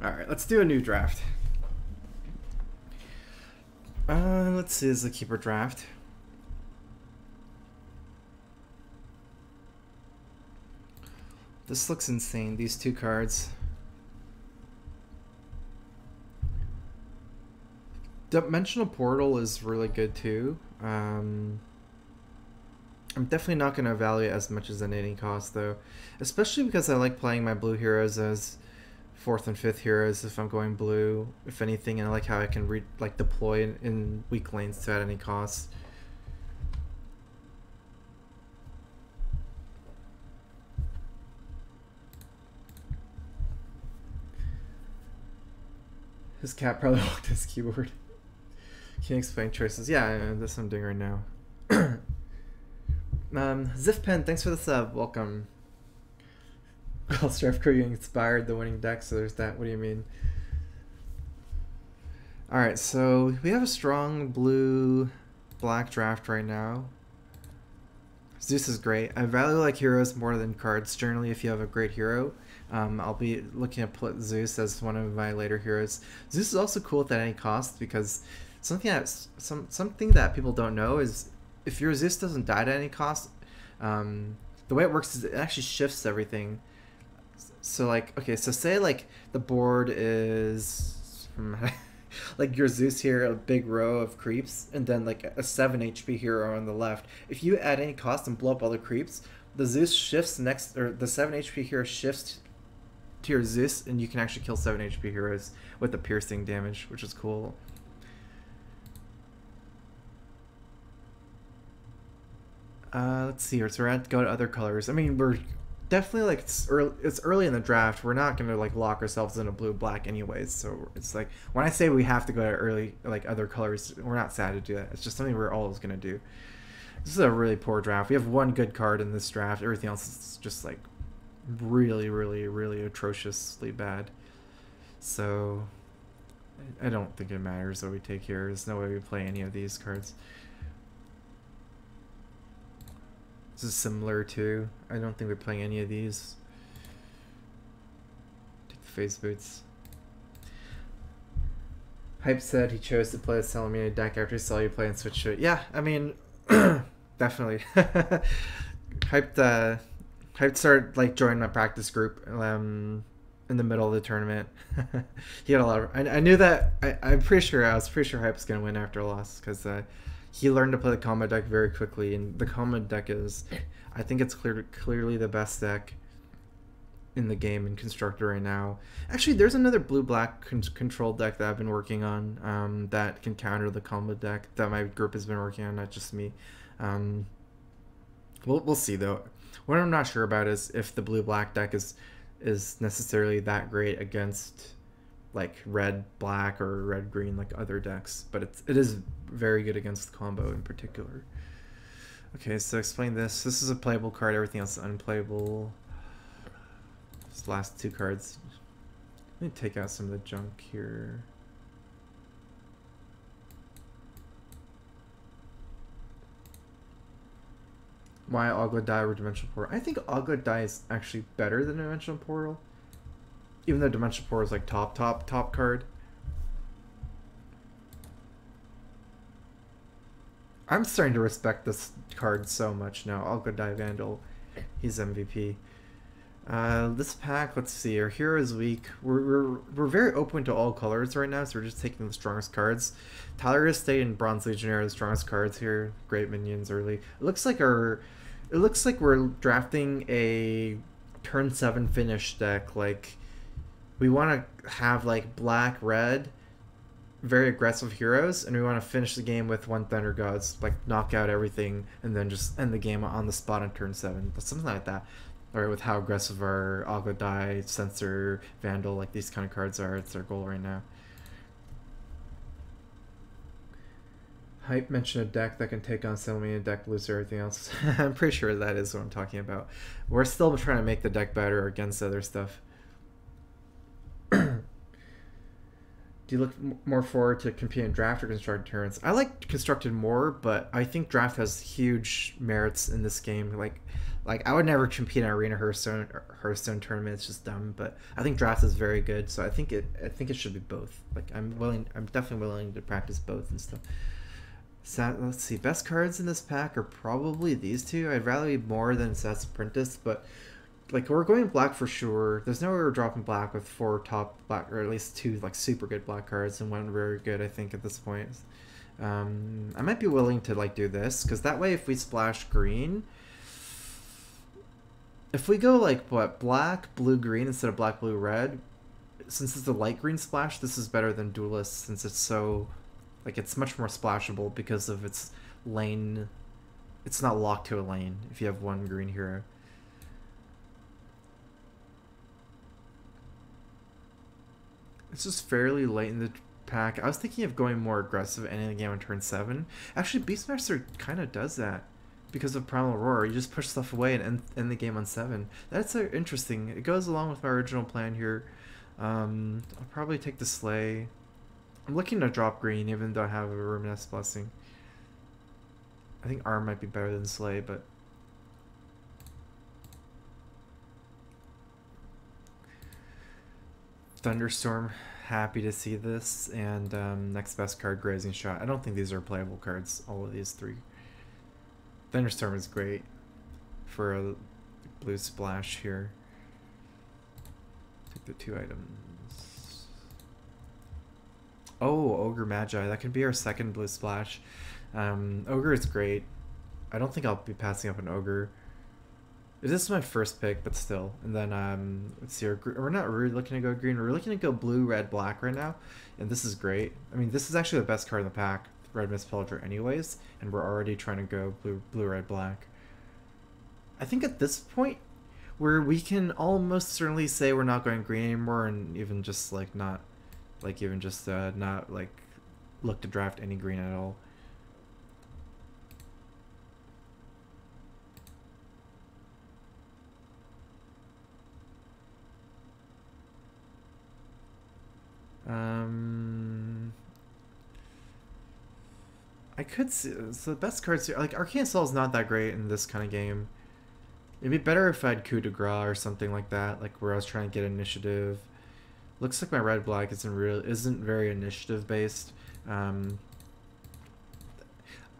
Alright, let's do a new draft. Let's see, this is a keeper draft. This looks insane, these two cards. Dimensional Portal is really good too. I'm definitely not going to evaluate as much as an any cost though. Especially because I like playing my blue heroes as 4th and 5th heroes if I'm going blue, if anything, and I like how I can deploy in weak lanes to at any cost. His cat probably walked his keyboard. Can't explain choices. Yeah, that's what I'm doing right now. Zifpen, thanks for the sub. Welcome. Well, Strifecro, you inspired the winning deck, so there's that. What do you mean? Alright, so we have a strong blue-black draft right now. Zeus is great. I value like heroes more than cards. Generally, if you have a great hero, I'll be looking to put Zeus as one of my later heroes. Zeus is also cool at any cost because something that people don't know is if your Zeus doesn't die at any cost, the way it works is it actually shifts everything. So like, okay, so say like the board is like your Zeus here, a big row of creeps, and then like a 7 HP hero on the left. If you at any cost and blow up all the creeps, the Zeus shifts next, or the 7 HP hero shifts to your Zeus, and you can actually kill 7 HP heroes with the piercing damage, which is cool. Let's see here. So we're going to go to other colors. I mean, we're definitely like it's early in the draft. We're not gonna like lock ourselves into blue black anyways. So it's like when I say we have to go to early like other colors, we're not sad to do that. It's just something we're always gonna do. This is a really poor draft. We have one good card in this draft. Everything else is just like really, really, really atrociously bad. So I don't think it matters what we take here. There's no way we play any of these cards. This is similar to. I don't think we're playing any of these. Take the phase boots. Hype said he chose to play a Salamina deck after he saw you play and switched to it. Yeah, I mean, definitely. Hype started like joining my practice group in the middle of the tournament. He had a lot of. I knew that. I was pretty sure Hype was gonna win after a loss because. He learned to play the combat deck very quickly, and the combat deck is, I think it's clearly the best deck in the game in Constructor right now. Actually, there's another blue-black control deck that I've been working on that can counter the combat deck that my group has been working on, not just me. We'll see, though. What I'm not sure about is if the blue-black deck is necessarily that great against like red black or red green like other decks, but it is very good against the combo in particular. Okay, so explain this. This is a playable card, everything else is unplayable. These last two cards. Let me take out some of the junk here. Why Ogla Die or Dimensional Portal? I think Ogla Die is actually better than Dimensional Portal. Even though Dimensional Portal is like top card. I'm starting to respect this card so much now. I'll go Die Vandal. He's MVP. This pack, let's see. Our hero is weak. We're very open to all colors right now, so we're just taking the strongest cards. Tyler Estate and Bronze Legionnaire are the strongest cards here. Great minions early. It looks like we're drafting a turn 7 finish deck. Like we want to have like black, red, very aggressive heroes, and we want to finish the game with one Thunder Gods, like knock out everything, and then just end the game on the spot on turn 7. But something like that. Or with how aggressive our Agua Die, Censor, Vandal, like these kind of cards are. It's our goal right now. Hype mentioned a deck that can take on Salamina deck, lose everything else. I'm pretty sure that is what I'm talking about. We're still trying to make the deck better against other stuff. Do you look more forward to competing draft or constructed tournaments? I like constructed more, but I think draft has huge merits in this game. Like I would never compete in arena Hearthstone tournament. It's just dumb. But I think draft is very good, so I think it should be both. Like I'm definitely willing to practice both and stuff. So, let's see. Best cards in this pack are probably these two. I'd rather be more than Seth's Apprentice, but like we're going black for sure. There's no way we're dropping black with 4 top black, or at least 2 like super good black cards and 1 very good. I think at this point, I might be willing to like do this because that way, if we splash green, if we go like what black, blue, green instead of black, blue, red, since it's a light green splash, this is better than Duelist since it's so like it's much more splashable because of its lane. It's not locked to a lane if you have 1 green hero. It's just fairly late in the pack. I was thinking of going more aggressive ending the game on turn 7. Actually, Beastmaster kind of does that because of Primal Roar. You just push stuff away and end the game on 7. That's interesting. It goes along with my original plan here. I'll probably take the Slay. I'm looking to drop green even though I have a Ruminous Blessing. I think Arm might be better than Slay, but... Thunderstorm, happy to see this, and next best card, Grazing Shot. I don't think these are playable cards, all of these 3. Thunderstorm is great for a blue splash here. Take the 2 items. Oh, Ogre Magi, that could be our second blue splash. Ogre is great. I don't think I'll be passing up an Ogre. This is my first pick, but still. And then, let's see, we're not really looking to go green. We're looking to go blue, red, black right now. And this is great. I mean, this is actually the best card in the pack, Red Mist Pillager anyways. And we're already trying to go blue, red, black. I think at this point, where we can almost certainly say we're not going green anymore and even just, like, not, like, even just, not, like, look to draft any green at all. I could see, so the best cards here, like Arcane Soul is not that great in this kind of game. It'd be better if I had Coup de Grace or something like that, like where I was trying to get initiative. Looks like my red black isn't very initiative based. I'm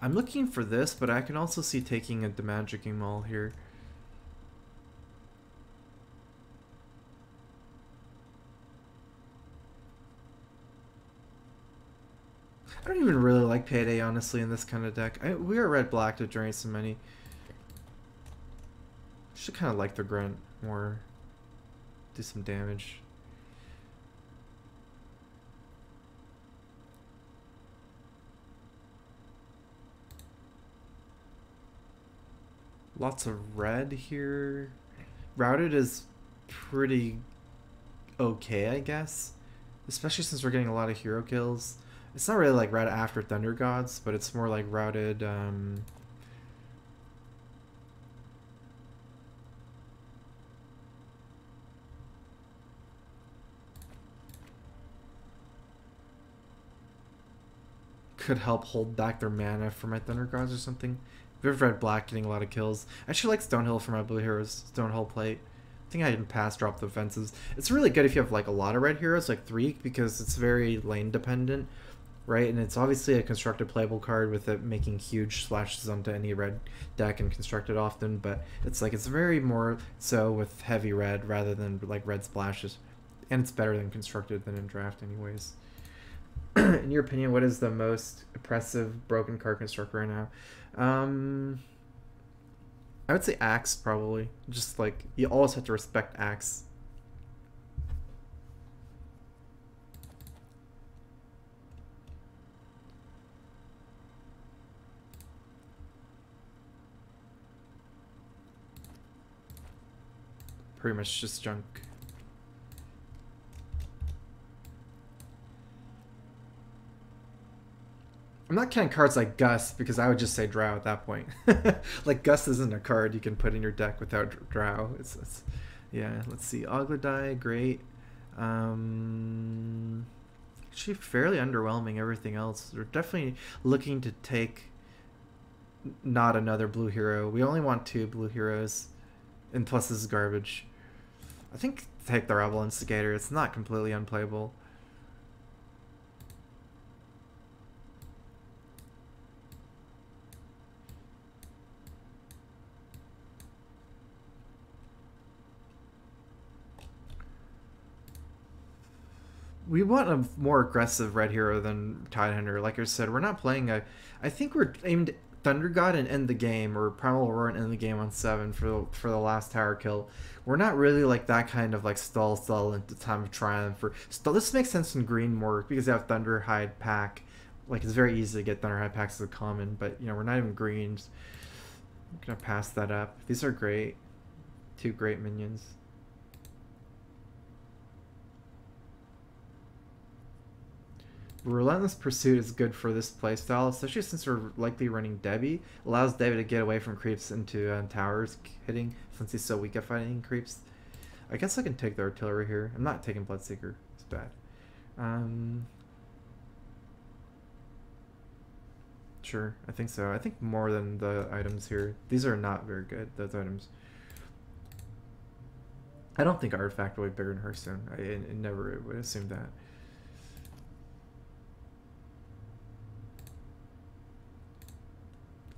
looking for this, but I can also see taking a Demagicking Maul here. I don't even really like Payday, honestly, in this kind of deck. We are red-black to generate so many. Should kind of like the Grunt more. Do some damage. Lots of red here. Routed is pretty okay, I guess. Especially since we're getting a lot of hero kills. It's not really like routed after Thunder Gods, but it's more like routed, could help hold back their mana for my Thunder Gods or something. We have red black getting a lot of kills. I actually like Stonehill for my blue heroes. Stonehill plate. I think I can pass drop the fences. It's really good if you have like a lot of red heroes, like 3, because it's very lane dependent. Right, and it's obviously a constructed playable card with it making huge splashes onto any red deck and constructed often, but it's very more so with heavy red rather than like red splashes, and it's better than constructed than in draft anyways. In your opinion, what is the most oppressive broken card constructor right now? I would say Axe probably. Just like you always have to respect Axe. Pretty much just junk. I'm not counting cards like Gust because I would just say Drow at that point. Like Gust isn't a card you can put in your deck without Drow. It's yeah. Let's see, Ogladai, great. actually fairly underwhelming everything else. They're definitely looking to take not another blue hero. We only want 2 blue heroes, and plus this is garbage. I think take the Rebel Instigator. It's not completely unplayable. We want a more aggressive red hero than Tidehunter. Like I said, we're not playing a... I think we're aimed Thunder God and end the game, or Primal Aurora and end the game on 7 for the last tower kill. We're not really like that kind of like stall at the time of triumph. Or stall. This makes sense in green more because they have Thunder Hide pack. Like it's very easy to get Thunder Hide packs as a common, but you know we're not even greens. I'm gonna pass that up. These are great. 2 great minions. Relentless Pursuit is good for this playstyle, especially since we're likely running Debbie. Allows Debbie to get away from creeps into towers hitting, since he's so weak at fighting creeps. I guess I can take the artillery here. I'm not taking Bloodseeker. It's bad. Sure, I think so. I think more than the items here. These are not very good, those items. I don't think Artifact will be bigger than Hearthstone. I never would assume that.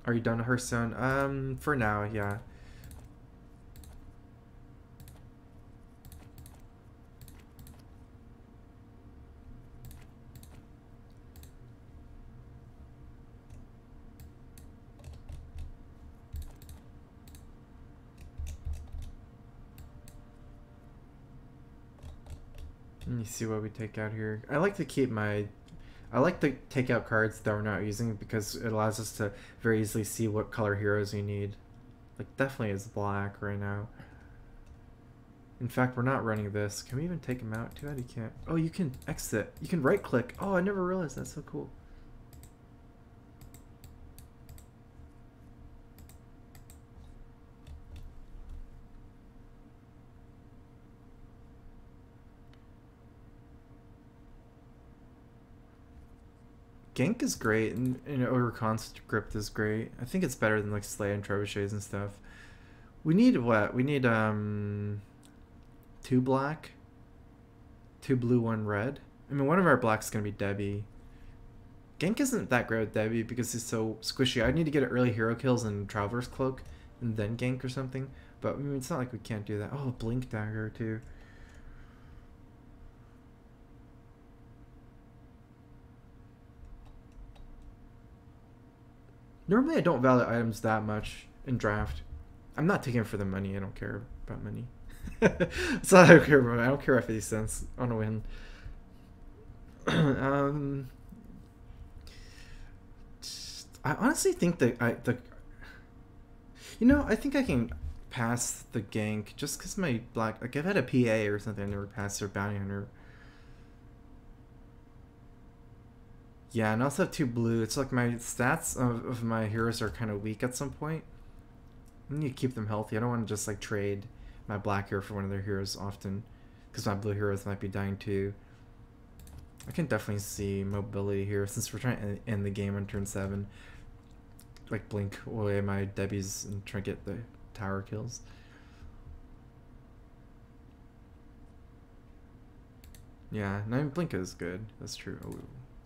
Are you done with Hearthstone? For now, yeah. Let me see what we take out here. I like to keep my... I like to take out cards that we're not using because it allows us to very easily see what color heroes we need. Like, definitely is black right now. In fact, we're not running this. Can we even take him out? Too bad you can't. Oh, you can exit. You can right click. Oh, I never realized that's so cool. Gank is great, and Over Conscript is great. I think it's better than like Slay and Trebuchets and stuff. We need what? We need 2 black, 2 blue, 1 red. I mean, one of our blacks is gonna be Debbie. Gank isn't that great with Debbie because he's so squishy. I need to get early hero kills and Traveler's Cloak, and then gank or something. But I mean, it's not like we can't do that. Oh, Blink Dagger too. Normally I don't value items that much in draft. I'm not taking it for the money. I don't care about money. That's all I care about. I don't care about 50 cents on a win. I honestly think that I think I can pass the gank just because my black... Like, if I had a PA or something, I never passed or Bounty Hunter. Yeah, and I also have 2 blue. It's like my stats of my heroes are kind of weak at some point. I need to keep them healthy. I don't want to just like trade my black hero for one of their heroes often, because my blue heroes might be dying too. I can definitely see mobility here since we're trying to end the game on turn 7. Like blink away my Debbies and try to get the tower kills. Yeah, no, blink is good. That's true. Oh,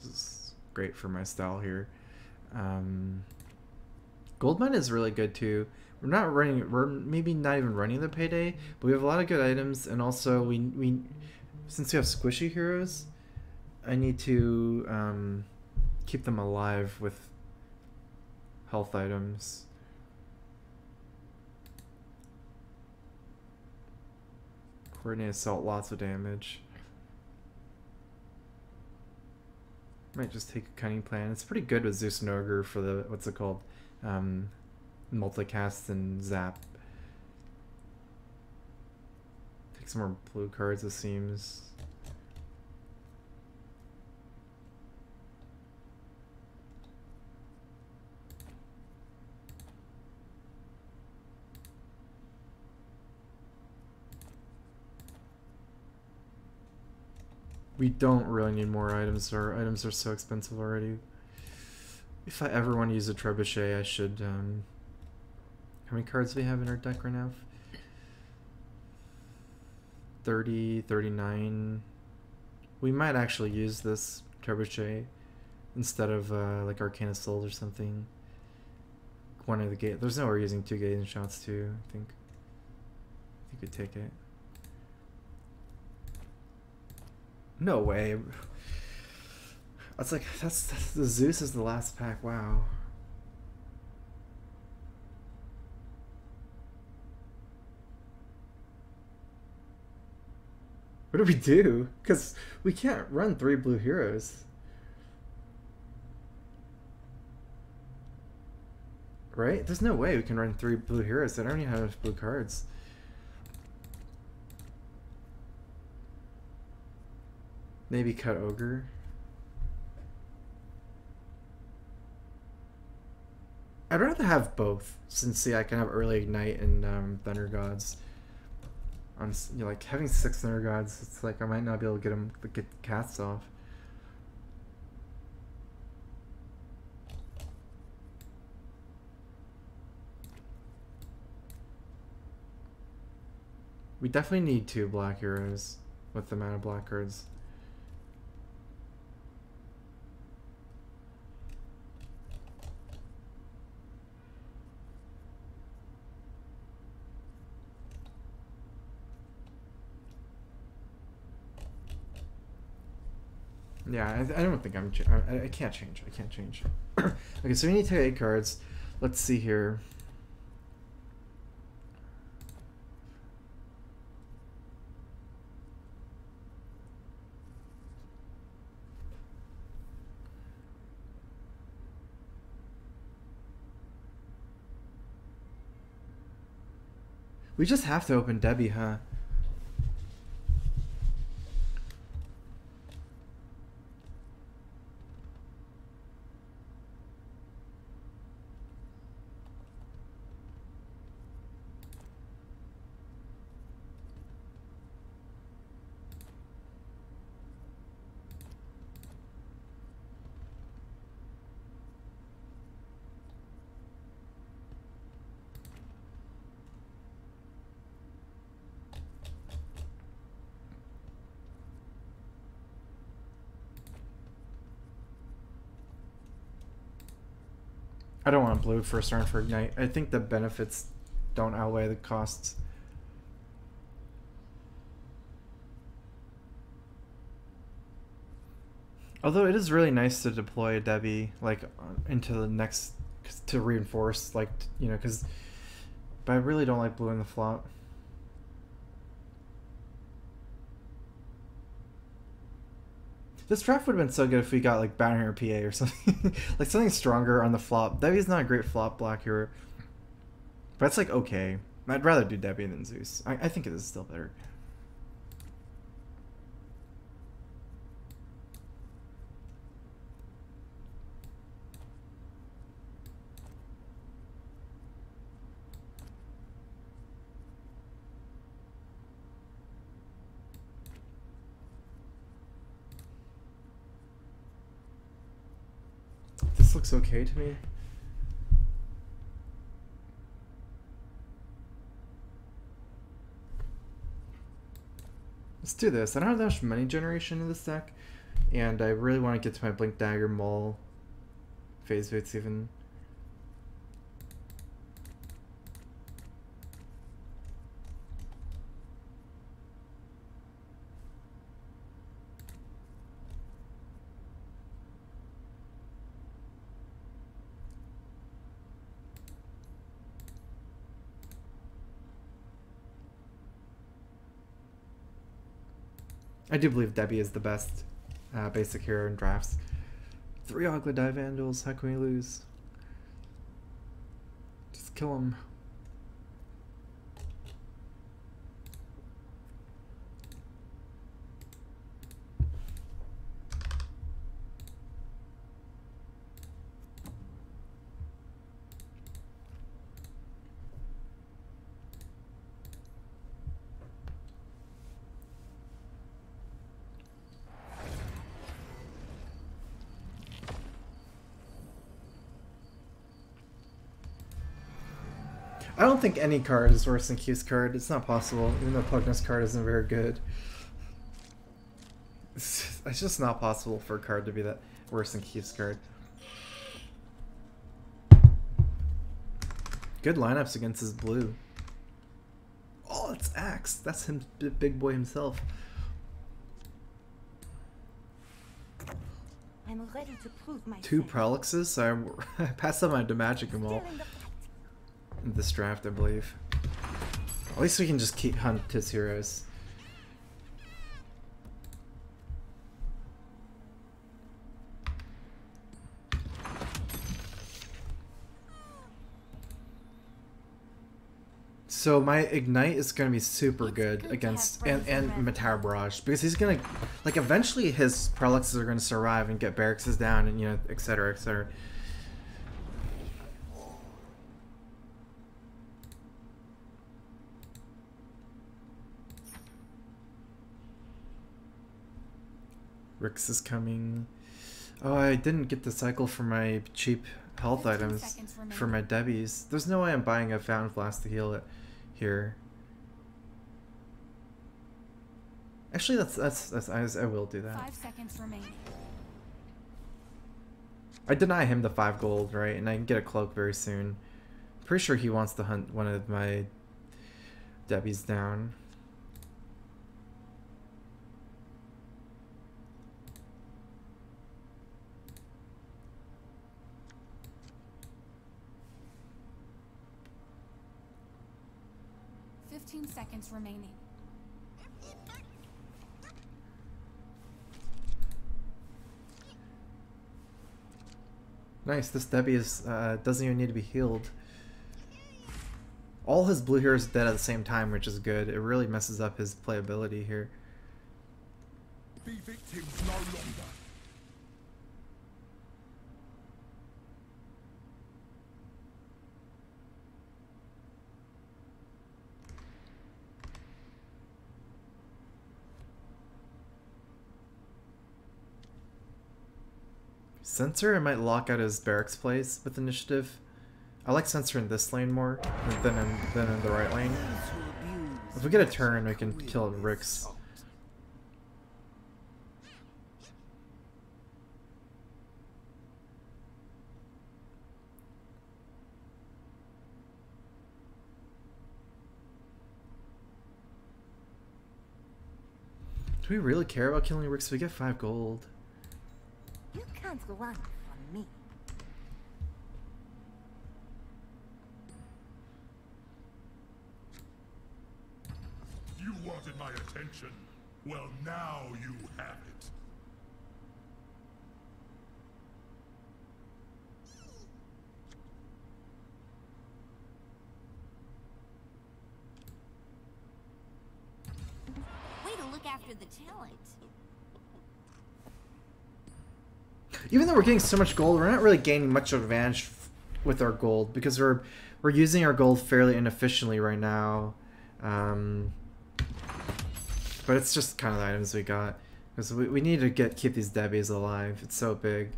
this is great for my style here. Goldmine is really good too. We're maybe not even running the payday, but we have a lot of good items, and also we since we have squishy heroes, I need to keep them alive with health items. Coordinate Assault, lots of damage. Might just take a Cunning Plan. It's pretty good with Zeus and Ogre for the, what's it called? Multicast and Zap. Take some more blue cards, it seems. We don't really need more items. Our items are so expensive already. If I ever want to use a trebuchet, I should... how many cards do we have in our deck right now? 30, 39. We might actually use this trebuchet instead of like Arcana Soul or something. One of the gate. There's no way we're using 2 gating shots too. I think you could take it. No way. That's like that's the Zeus is the last pack. Wow. What do we do? Because we can't run 3 blue heroes. Right? There's no way we can run 3 blue heroes. I don't even have enough blue cards. Maybe cut Ogre. I'd rather have both, since see I can have early Ignite and Thunder Gods. On like having 6 Thunder Gods, it's like I might not be able to get casts off. We definitely need 2 black heroes with the amount of black cards. Yeah, I don't think I can't change. I can't change. Okay, so we need to take 8 cards. Let's see here. We just have to open Debbie, huh? I don't want blue first turn for Ignite. I think the benefits don't outweigh the costs. Although it is really nice to deploy a Debbie like into the next to reinforce, like, you know, because but I really don't like blue in the flop. This draft would have been so good if we got like Banner PA or something. Like something stronger on the flop. Debbie's not a great flop black hero, but it's like okay. I'd rather do Debbie than Zeus. I think it is still better. This looks okay to me. Let's do this. I don't have that much money generation in this deck, and I really want to get to my Blink Dagger, Maul, Phase Boots even. I do believe Debbie is the best basic hero in drafts. 3 Ogladai Vandals, how can we lose? Just kill him. I don't think any card is worse than Q's card. It's not possible, even though Pugna's card isn't very good. It's just not possible for a card to be that worse than Q's card. Good lineups against his blue. Oh, it's Axe. That's him, big boy himself. I'm ready to prove myself. 2 Prolixes, so I passed up my Magic them all in this draft, I believe. At least we can just keep hunt his heroes. So my Ignite is going to be super good against and Matar Barrage, because he's going to, like, eventually his Prolixes are going to survive and get Barracks down and, you know, etc, etc. Rix is coming. Oh, I didn't get the cycle for my cheap health items for my Debbies. There's no way I'm buying a Fountain Flask to heal it here. Actually, that's I will do that. 5 seconds remaining. I deny him the 5 gold, right? And I can get a cloak very soon. Pretty sure he wants to hunt one of my Debbies down. Seconds remaining. Nice, this Debbie is doesn't even need to be healed. All his blue heroes are dead at the same time, which is good. It really messes up his playability here. Be victims no longer. Censor, I might lock out his Barracks plays with initiative. I like Censor in this lane more than in the right lane. If we get a turn, we can kill Rix. Do we really care about killing Rix? We get 5 gold. You can't run from me. You wanted my attention. Well, now you have it. Way to look after the talent. Even though we're getting so much gold, we're not really gaining much advantage with our gold because we're using our gold fairly inefficiently right now. But it's just kind of the items we got because we need to keep these Debbies alive. It's so big,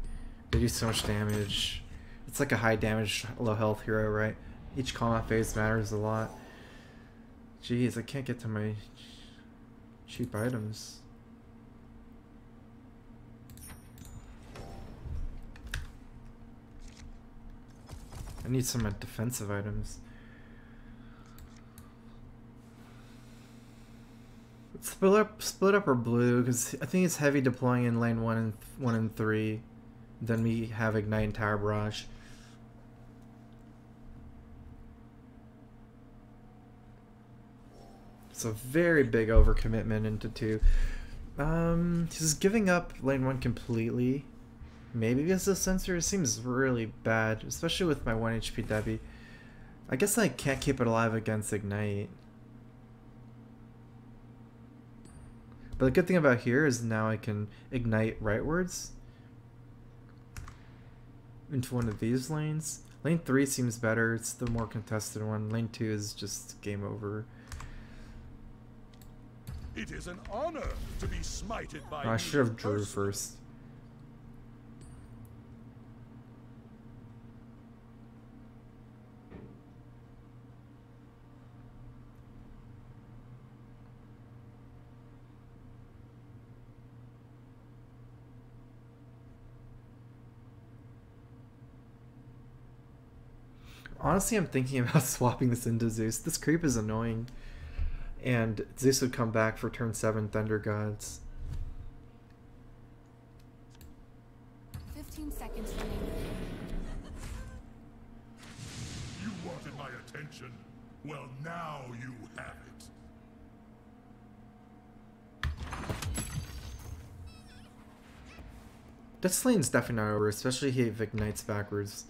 they do so much damage. It's like a high damage, low health hero, right? Each combat phase matters a lot. Jeez, I can't get to my cheap items. I need some defensive items. Let's split up our blue because I think it's heavy deploying in lane 1 and 3. Then we have Ignite and Tower Barrage. It's a very big overcommitment into 2. He's giving up lane 1 completely. Maybe because the Censor seems really bad, especially with my 1 HP Debbie. I guess I can't keep it alive against Ignite. But the good thing about here is now I can Ignite rightwards into one of these lanes. Lane 3 seems better, it's the more contested one. Lane 2 is just game over. It is an honor to be smited by I should have drew first. Honestly, I'm thinking about swapping this into Zeus. This creep is annoying. And Zeus would come back for turn 7 Thunder Gods. 15 seconds remaining. You wanted my attention. Well, now you have it. This lane's definitely not over, especially if he ignites backwards.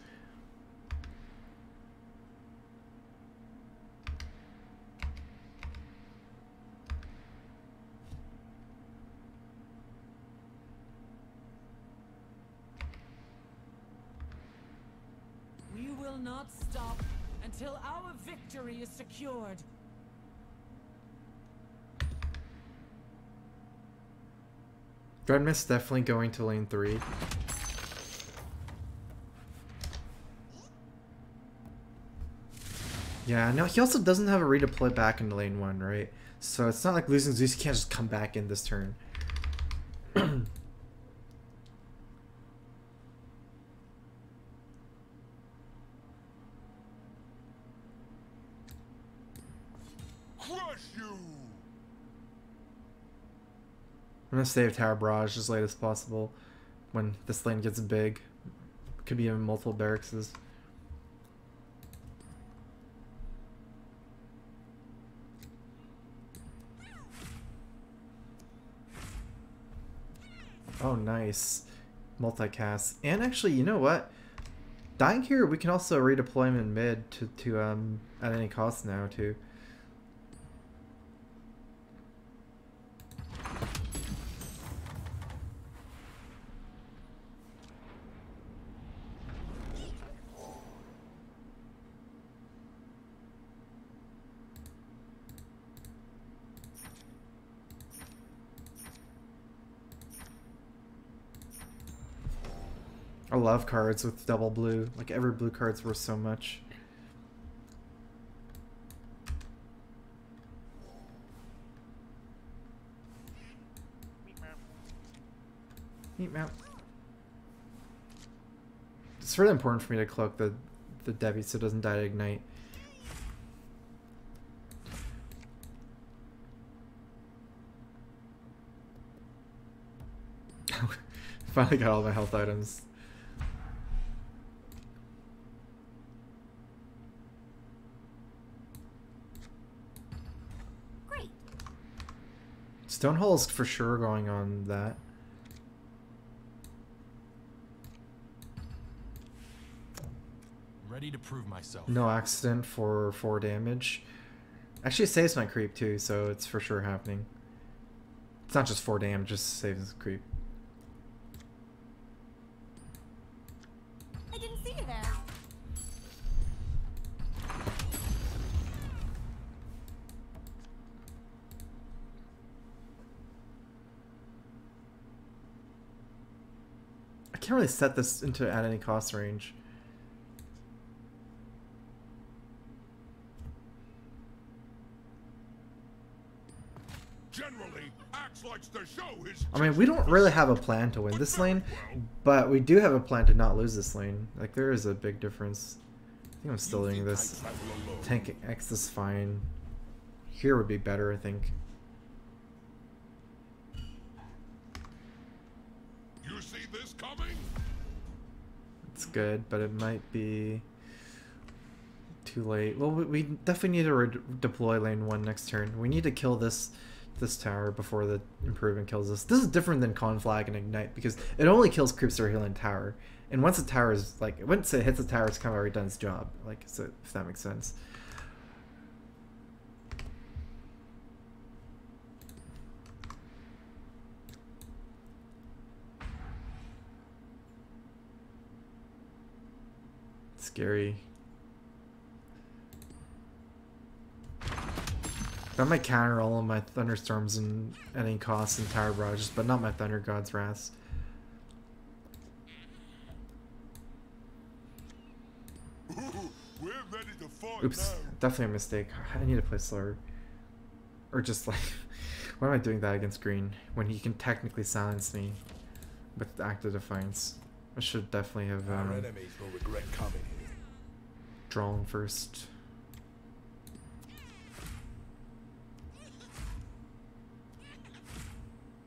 We will not stop until our victory is secured. Dreadmist definitely going to lane 3. Yeah, no, he also doesn't have a redeploy back into lane 1, right? So it's not like losing Zeus, he can't just come back in this turn. Crush you! I'm gonna save Tower Barrage as late as possible when this lane gets big. Could be in multiple barracks. Oh, nice. Multicast. And actually, you know what? Dying here, we can also redeploy him in mid to at any cost now, too. I love cards with double blue. Like, every blue card's worth so much. Meat mount. It's really important for me to cloak the Debbie so it doesn't die to ignite. Finally got all my health items. Great. Stonehall's for sure going on that. Ready to prove myself. No accident for 4 damage. Actually, it saves my creep too, so it's for sure happening. It's not just 4 damage, just saves the creep. I didn't see you there. I can't really set this into at any cost range. Generally, Axe likes to show his. I mean, we don't really have a plan to win this lane, but we do have a plan to not lose this lane. Like, there is a big difference. I think I'm still doing this. Tank X is fine. Here would be better, I think. You see this coming? It's good, but it might be too late. Well, we definitely need to deploy lane 1 next turn. We need to kill this tower before the improvement kills us. This is different than Conflag and Ignite because it only kills creeps that are healing tower. And once the tower is, like, once it hits the tower, it's kind of already done its job. Like, so if that makes sense. Scary. That might counter all of my thunderstorms and any costs and tower barrages, but not my Thunder God's Wrath. We're ready to fight Oops, now. definitely a mistake. I need to play slower. Or just like, why am I doing that against green when he can technically silence me with Act of Defiance? I should definitely have Our enemies will regret coming here. drone first.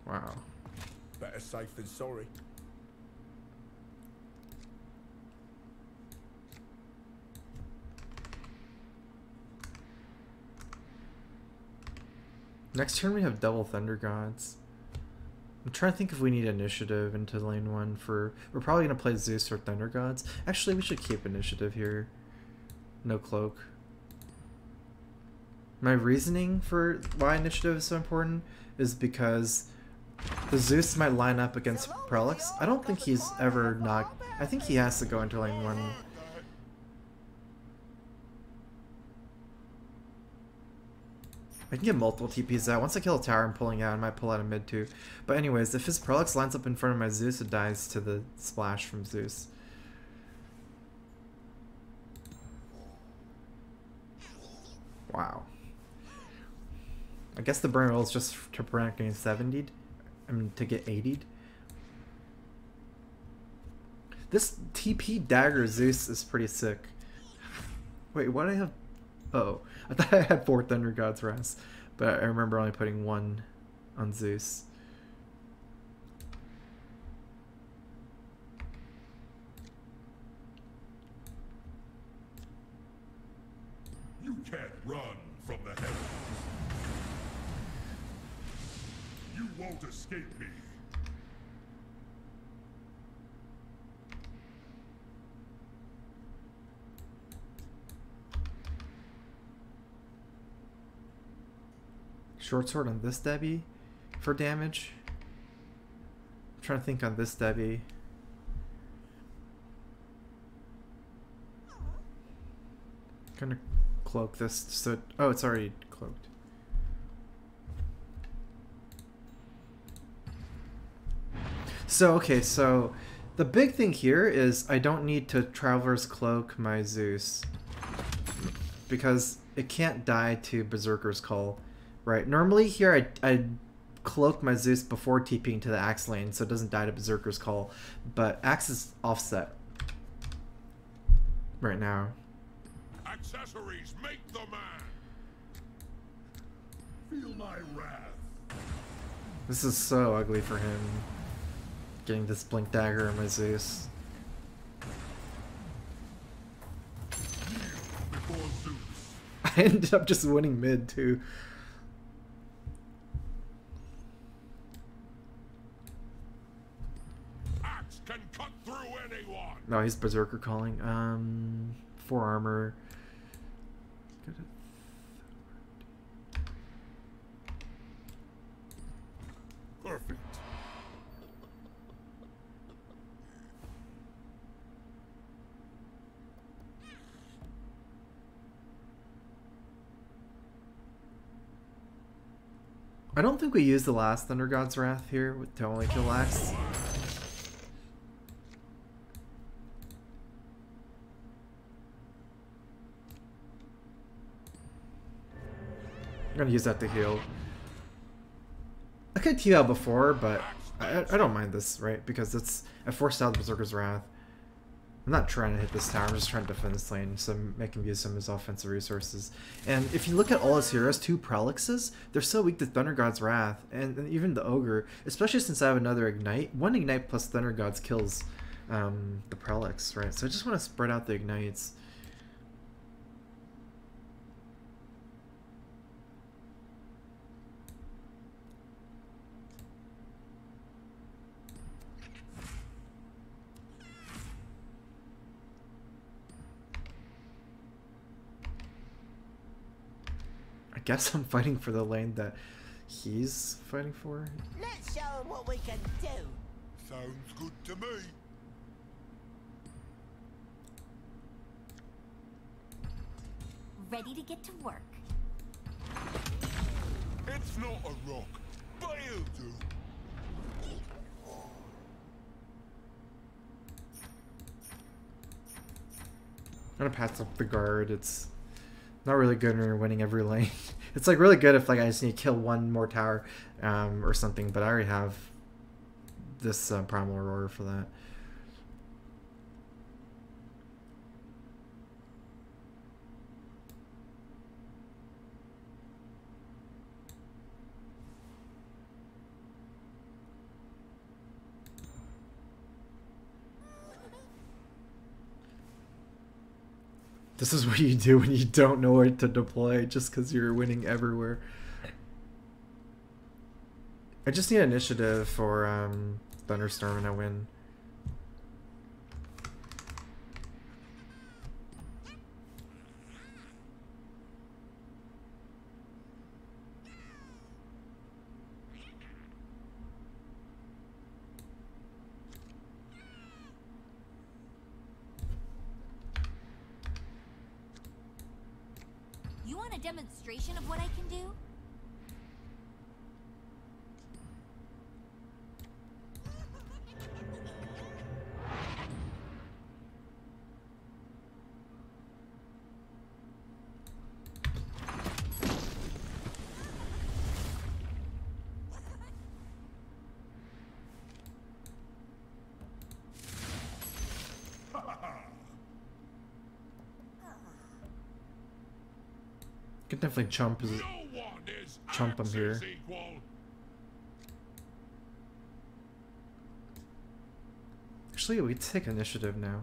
Wow. Better safe than sorry. Next turn we have double Thunder Gods. I'm trying to think if we need initiative into lane 1 for... We're probably going to play Zeus or Thunder Gods. Actually, we should keep initiative here. No cloak. My reasoning for why initiative is so important is because the Zeus might line up against Prelix. I don't think he's ever not... I think he has to go into lane 1. I can get multiple TPs out. Once I kill a tower, I'm pulling out. I might pull out a mid too. But anyways, if his Prelix lines up in front of my Zeus, it dies to the splash from Zeus. Wow. I guess the burn roll is just to prevent getting 70'd. I mean, to get 80'd. This TP dagger Zeus is pretty sick. Wait, what do I have? Oh, I thought I had 4 Thunder Gods Wrath, but I remember only putting 1 on Zeus. You can't run from the heavens. You won't escape me. Short sword on this Debbie for damage. I'm trying to think on this Debbie. Gonna cloak this so... Oh, it's already cloaked. So, okay, so the big thing here is I don't need to Traveler's Cloak my Zeus because it can't die to Berserker's Call. Right, normally here I cloak my Zeus before TPing to the Axe lane so it doesn't die to Berserker's Call, but Axe is offset right now. Accessories make the man. Feel my wrath. This is so ugly for him, getting this Blink Dagger on my Zeus. Before Zeus. I ended up just winning mid too. Axe can cut through anyone. No, he's Berserker calling. 4 armor. Perfect. I don't think we used the last Thunder God's Wrath here to only kill Axe. I'm gonna use that to heal. I could heal out before, but I don't mind this, right? Because it's I forced out the Berserker's Wrath. I'm not trying to hit this tower, I'm just trying to defend this lane, so make him use some of his offensive resources. And if you look at all his heroes, 2 Prelixes, they're so weak to Thunder God's Wrath, and even the Ogre, especially since I have another Ignite. 1 Ignite plus Thunder Gods kills the Prelix, right? So I just want to spread out the Ignites. I guess I'm fighting for the lane that he's fighting for. Let's show him what we can do. Sounds good to me. Ready to get to work. It's not a rock, but it'll do. I'm gonna pass up the guard. It's not really good when you're winning every lane. It's like really good if like I just need to kill 1 more tower or something, but I already have this Primal Aurora for that. This is what you do when you don't know where to deploy just because you're winning everywhere. I just need initiative for Thunderstorm and I win. You want a demonstration of what I can do? Could definitely chump him here. Actually, we take initiative now.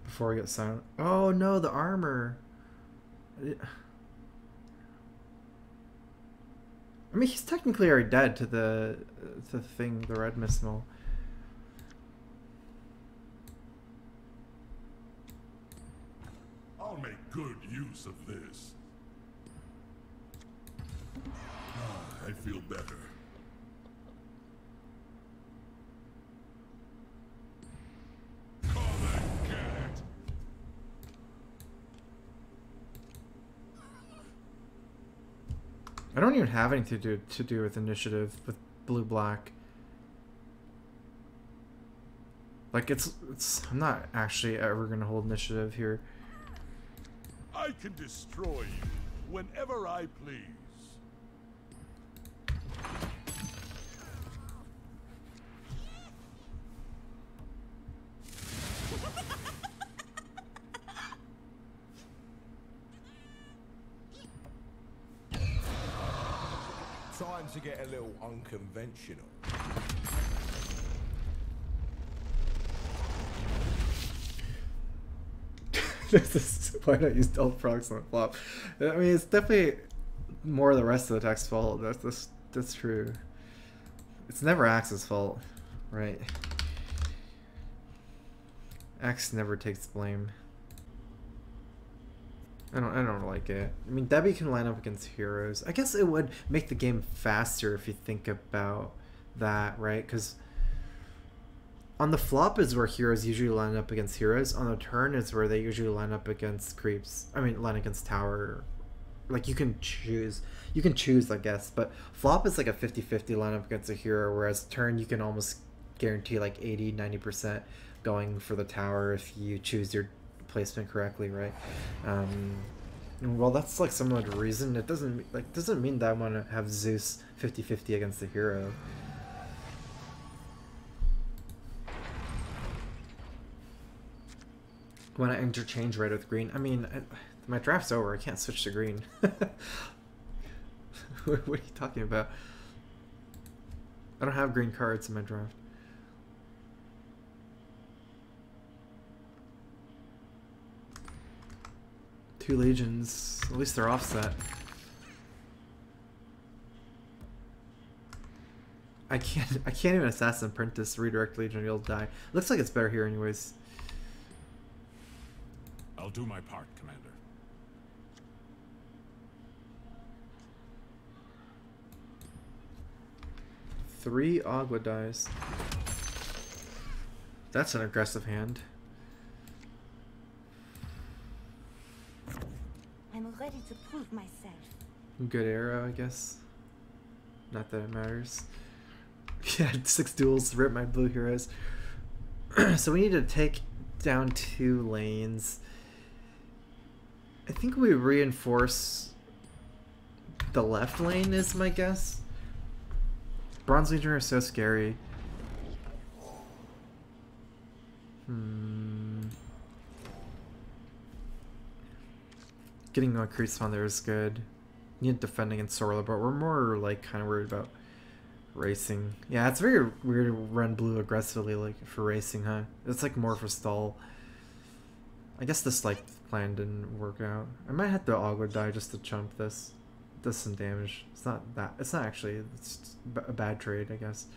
Before we get silent. Oh no, the armor. I mean, he's technically already dead to the thing, the red missile. I'll make good use of this. I feel better. Come and get it. I don't even have anything to do with initiative with blue-black. Like it's I'm not actually ever gonna hold initiative here. I can destroy you whenever I please. Time to get a little unconventional. Why not use stealth procs on the flop? I mean, it's definitely more of the rest of the deck's fault. That's true. It's never Axe's fault, right? Axe never takes blame. I don't like it. I mean, Debbie can line up against heroes. I guess it would make the game faster if you think about that, right? Because on the flop is where heroes usually line up against heroes. On the turn is where they usually line up against creeps. I mean, line against tower. Like, you can choose. You can choose, I guess. But flop is like a 50-50 lineup against a hero, whereas turn you can almost guarantee like 80-90% going for the tower if you choose your placement correctly, right? Well, that's like some of the reason. It doesn't mean that I want to have Zeus 50-50 against the hero. When I interchange red with green, I mean, my draft's over. I can't switch to green. What are you talking about? I don't have green cards in my draft. Two legions. At least they're offset. I can't even assassin print this redirect legion. You'll die. Looks like it's better here anyways. I'll do my part, Commander. Three Agua dies. That's an aggressive hand. I'm ready to prove myself. Good arrow, I guess. Not that it matters. Yeah, 6 duels, rip my blue heroes. So we need to take down 2 lanes. I think we reinforce the left lane is my guess. Bronze Legion are so scary. Getting no creeps on there is good. Need defending against Sorla, but we're more like kind of worried about racing. Yeah, it's very weird to run blue aggressively like for racing, huh? It's like more for stall. I guess this like plan didn't work out. I might have to Ogre die just to chump this. Does some damage. It's not that. It's not actually. It's a bad trade, I guess.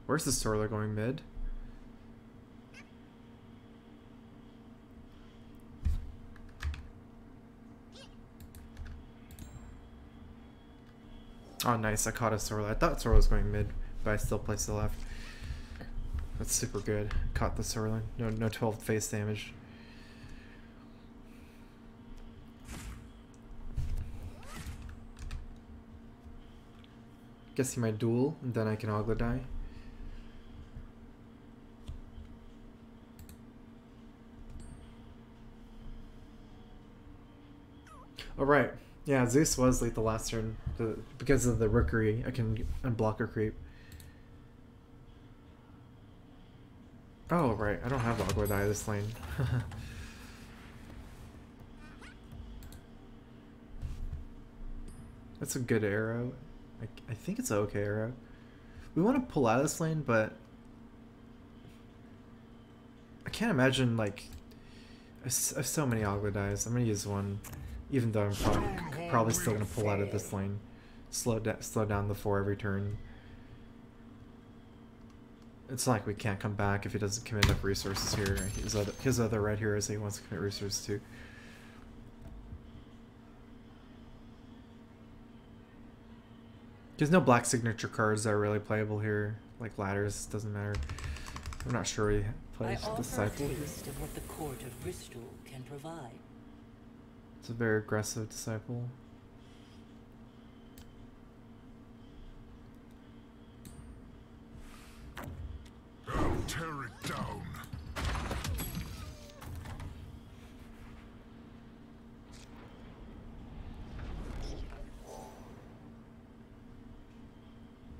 Where's the Sorler going mid? Oh, nice. I caught a Sorler. I thought Sorler was going mid, but I still placed the left. That's super good. Caught the Sorler. No 12 face damage. Guess he might duel, and then I can Ogre die. Alright. Yeah, Zeus was late the last turn. Because of the Rookery, I can unblock a creep. Oh, right. I don't have Ogre die this lane. That's a good arrow. I think it's an okay arrow. We want to pull out of this lane, but I can't imagine, like, I have so many Ogre dies. I'm going to use one, even though I'm probably still going to pull out of this lane. Slow down the 4 every turn. It's not like we can't come back if he doesn't commit enough resources here. His other red heroes that he wants to commit resources to. There's no black signature cards that are really playable here. Like ladders, doesn't matter. I'm not sure he plays Disciple. I offer a taste of what the court of Bristol can provide. It's a very aggressive Disciple. I'll tear it down.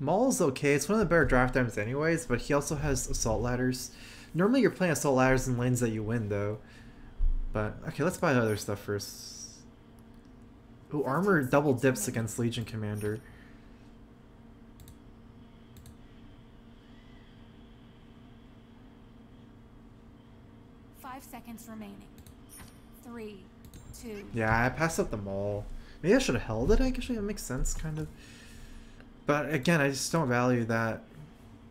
Maul's okay. It's one of the better draft items anyways, but he also has assault ladders. Normally you're playing assault ladders in lanes that you win though. But okay, let's buy other stuff first. Ooh, armor double dips against Legion Commander. Seconds remaining. 3, 2. Yeah, I passed up the Maul. Maybe I should have held it, actually. That makes sense, kind of. But again, I just don't value that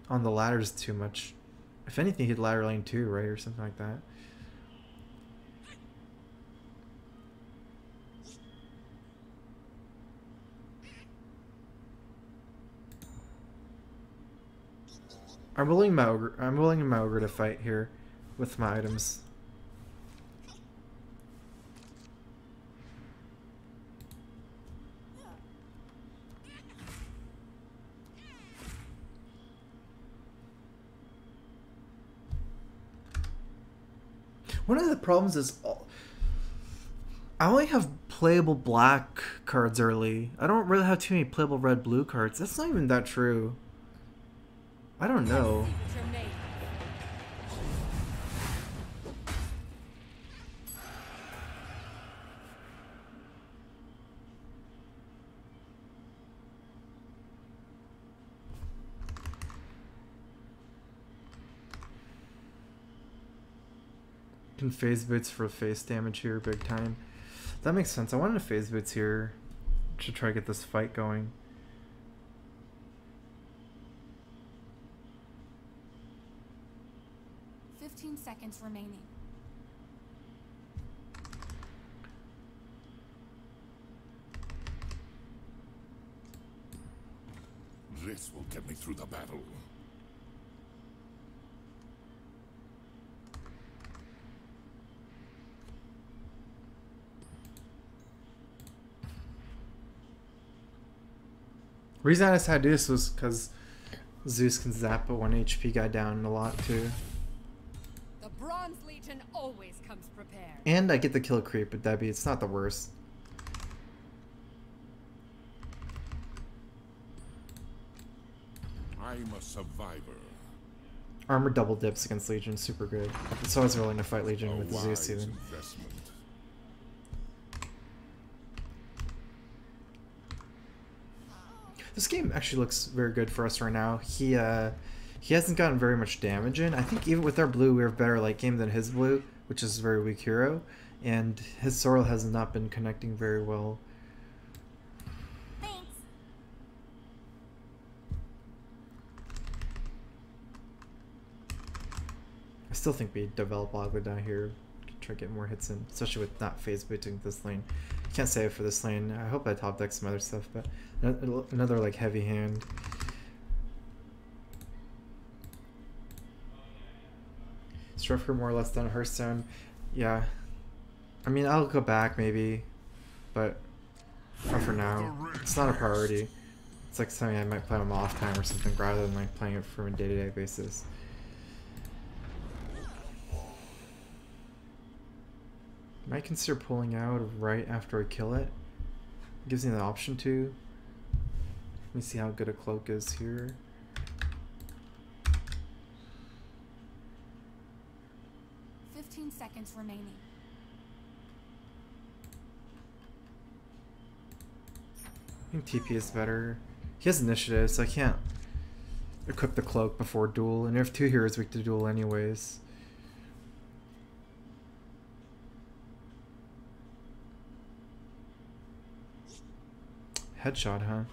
on the ladders too much. If anything, he'd ladder lane 2, right? Or something like that. I'm willing my ogre to fight here with my items. One of the problems is I only have playable black cards early. I don't really have too many playable red-blue cards. That's not even that true. I don't know. Can phase boots for face damage here big time. That makes sense. I wanted to phase boots here to try to get this fight going. Seconds remaining. This will get me through the battle. Reason I decided to do this was because Zeus can zap a 1 HP guy down a lot too. The Bronze Legion always comes prepared. And I get the kill creep with Debbie. It's not the worst. I'm a survivor. Armor double dips against Legion, super good. It's always willing to fight Legion with the Zeus even. Investment. This game actually looks very good for us right now. he hasn't gotten very much damage in. I think even with our blue, we have better late game than his blue, which is a very weak hero. And his Sorrel has not been connecting very well. Thanks. I still think we develop Ogla down here. Try to get more hits in, especially with not phase booting this lane. Can't say it for this lane. I hope I top deck some other stuff, but another like heavy hand. Strifecro more or less done Hearthstone. Yeah. I mean, I'll go back maybe, but not for now. It's not a priority. It's like something I might play on off time or something rather than like playing it from a day-to-day basis. Might consider pulling out right after I kill it. Gives me the option to. Let me see how good a cloak is here. Seconds remaining. I think TP is better. He has initiative, so I can't equip the cloak before duel, and if 2 heroes weak to duel anyways. Headshot, huh?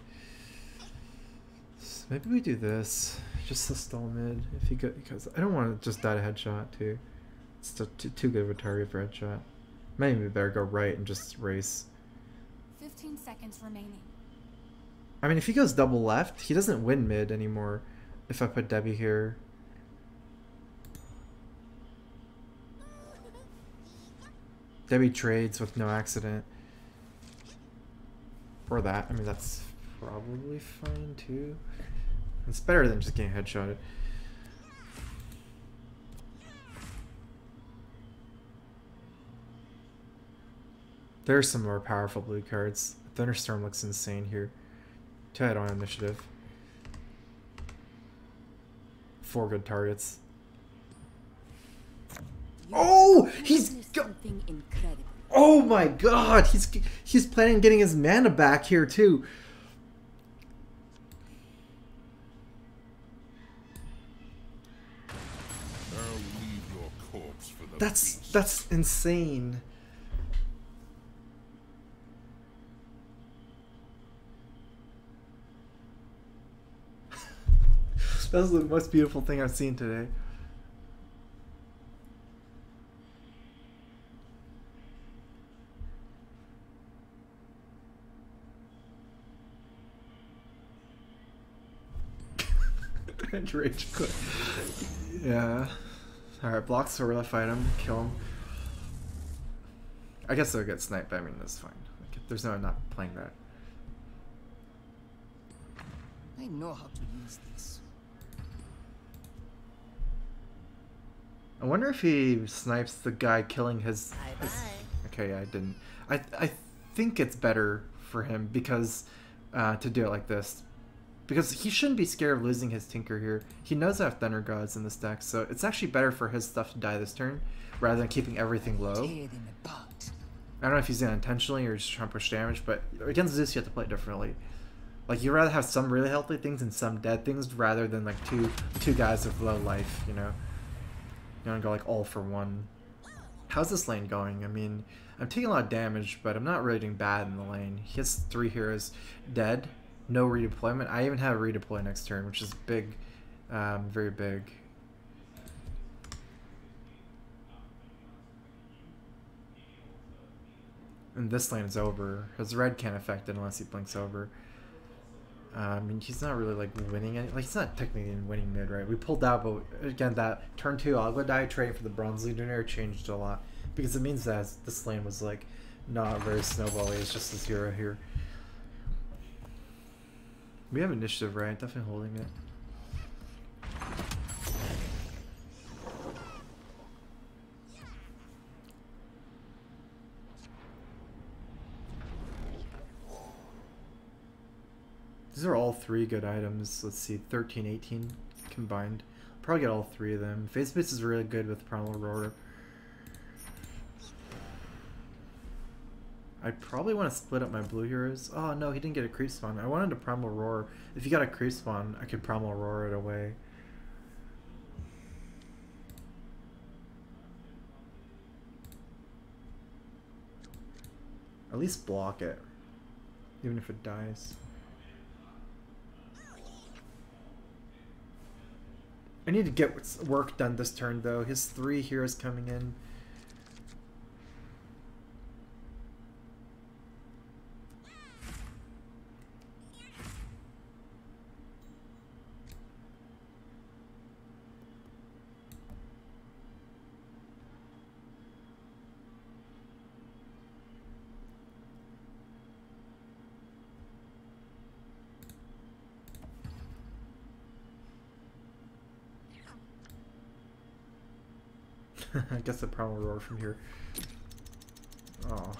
So maybe we do this. Just to stall mid if he go, because I don't want to just die to headshot too. It's still too good of a target for headshot. Might even be better go right and just race. 15 seconds remaining. I mean, if he goes double left, he doesn't win mid anymore. If I put Debbie here. Debbie trades with no accident. Or that. I mean, that's probably fine too. It's better than just getting headshotted. There are some more powerful blue cards. Thunderstorm looks insane here. 2 head on initiative. 4 good targets. Oh, he's something incredible. Oh my god, he's planning on getting his mana back here too. I'll leave your corpse for the beast. That's insane. That's the most beautiful thing I've seen today. Rage quit. Yeah. Alright, block Sorla, fight him, kill him. I guess they'll get sniped, but I mean, that's fine. Like, there's no not playing that. I know how to use this. I wonder if he snipes the guy killing his... Bye-bye. Okay, I didn't. I think it's better for him because to do it like this. Because he shouldn't be scared of losing his Tinker here. He knows I have Thunder Gods in this deck, so it's actually better for his stuff to die this turn rather than keeping everything low. I don't know if he's doing it intentionally or just trying to push damage, but against Zeus you have to play it differently. Like, you'd rather have some really healthy things and some dead things rather than like two guys with low life, you know? You want to go like all for one. How's this lane going? I mean, I'm taking a lot of damage, but I'm not really doing bad in the lane. He has 3 heroes dead. No redeployment. I even have a redeploy next turn, which is big, very big. And this lane is over. His red can't affect it unless he blinks over. I mean, he's not really like winning any. Like, he's not technically in winning mid, right? We pulled out, but again, that turn 2 Agua die trading for the Bronze Legionnaire changed a lot because it means that this lane was like not very snowbally. It's just this hero here. We have initiative, right? Definitely holding it. These are all 3 good items. Let's see, 13, 18 combined. Probably get all 3 of them. Phase Boost is really good with Primal Aurora. I probably want to split up my blue heroes. Oh no, he didn't get a creep spawn. I wanted a Primal Roar. If he got a creep spawn, I could Primal Roar it away. At least block it. Even if it dies. I need to get work done this turn though. His 3 heroes coming in. I guess the primal roar from here. Oh.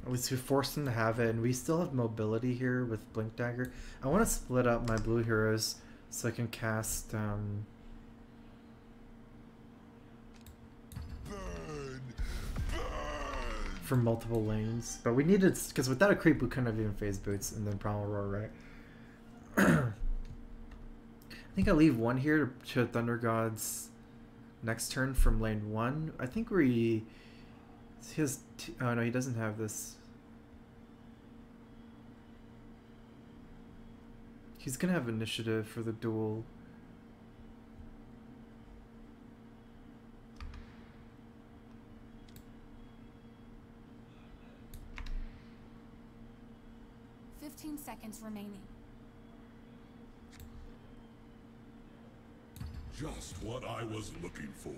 At least we forced him to have it, and we still have mobility here with Blink Dagger. I want to split up my blue heroes so I can cast Burn! Burn! from multiple lanes. But we needed, because without a creep we couldn't have even phase boots and then Primal Roar, right? I think I leave one here to Thunder God's next turn from lane 1. I think he has oh no, he doesn't have this. He's gonna have initiative for the duel. Fifteen seconds remaining. Just what I was looking for.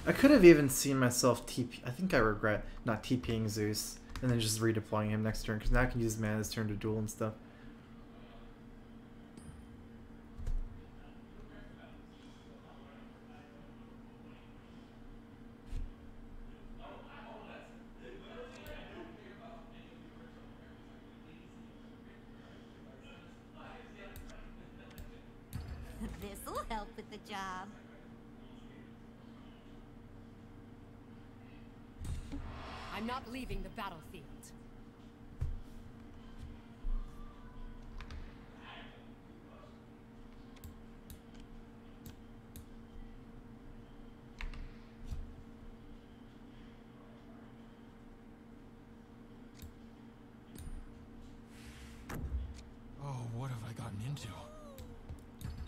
I could have even seen myself TP. I think I regret not TPing Zeus and then just redeploying him next turn, because now I can use mana this turn to duel and stuff. This'll help with the job. I'm not leaving the battlefield. Oh, what have I gotten into?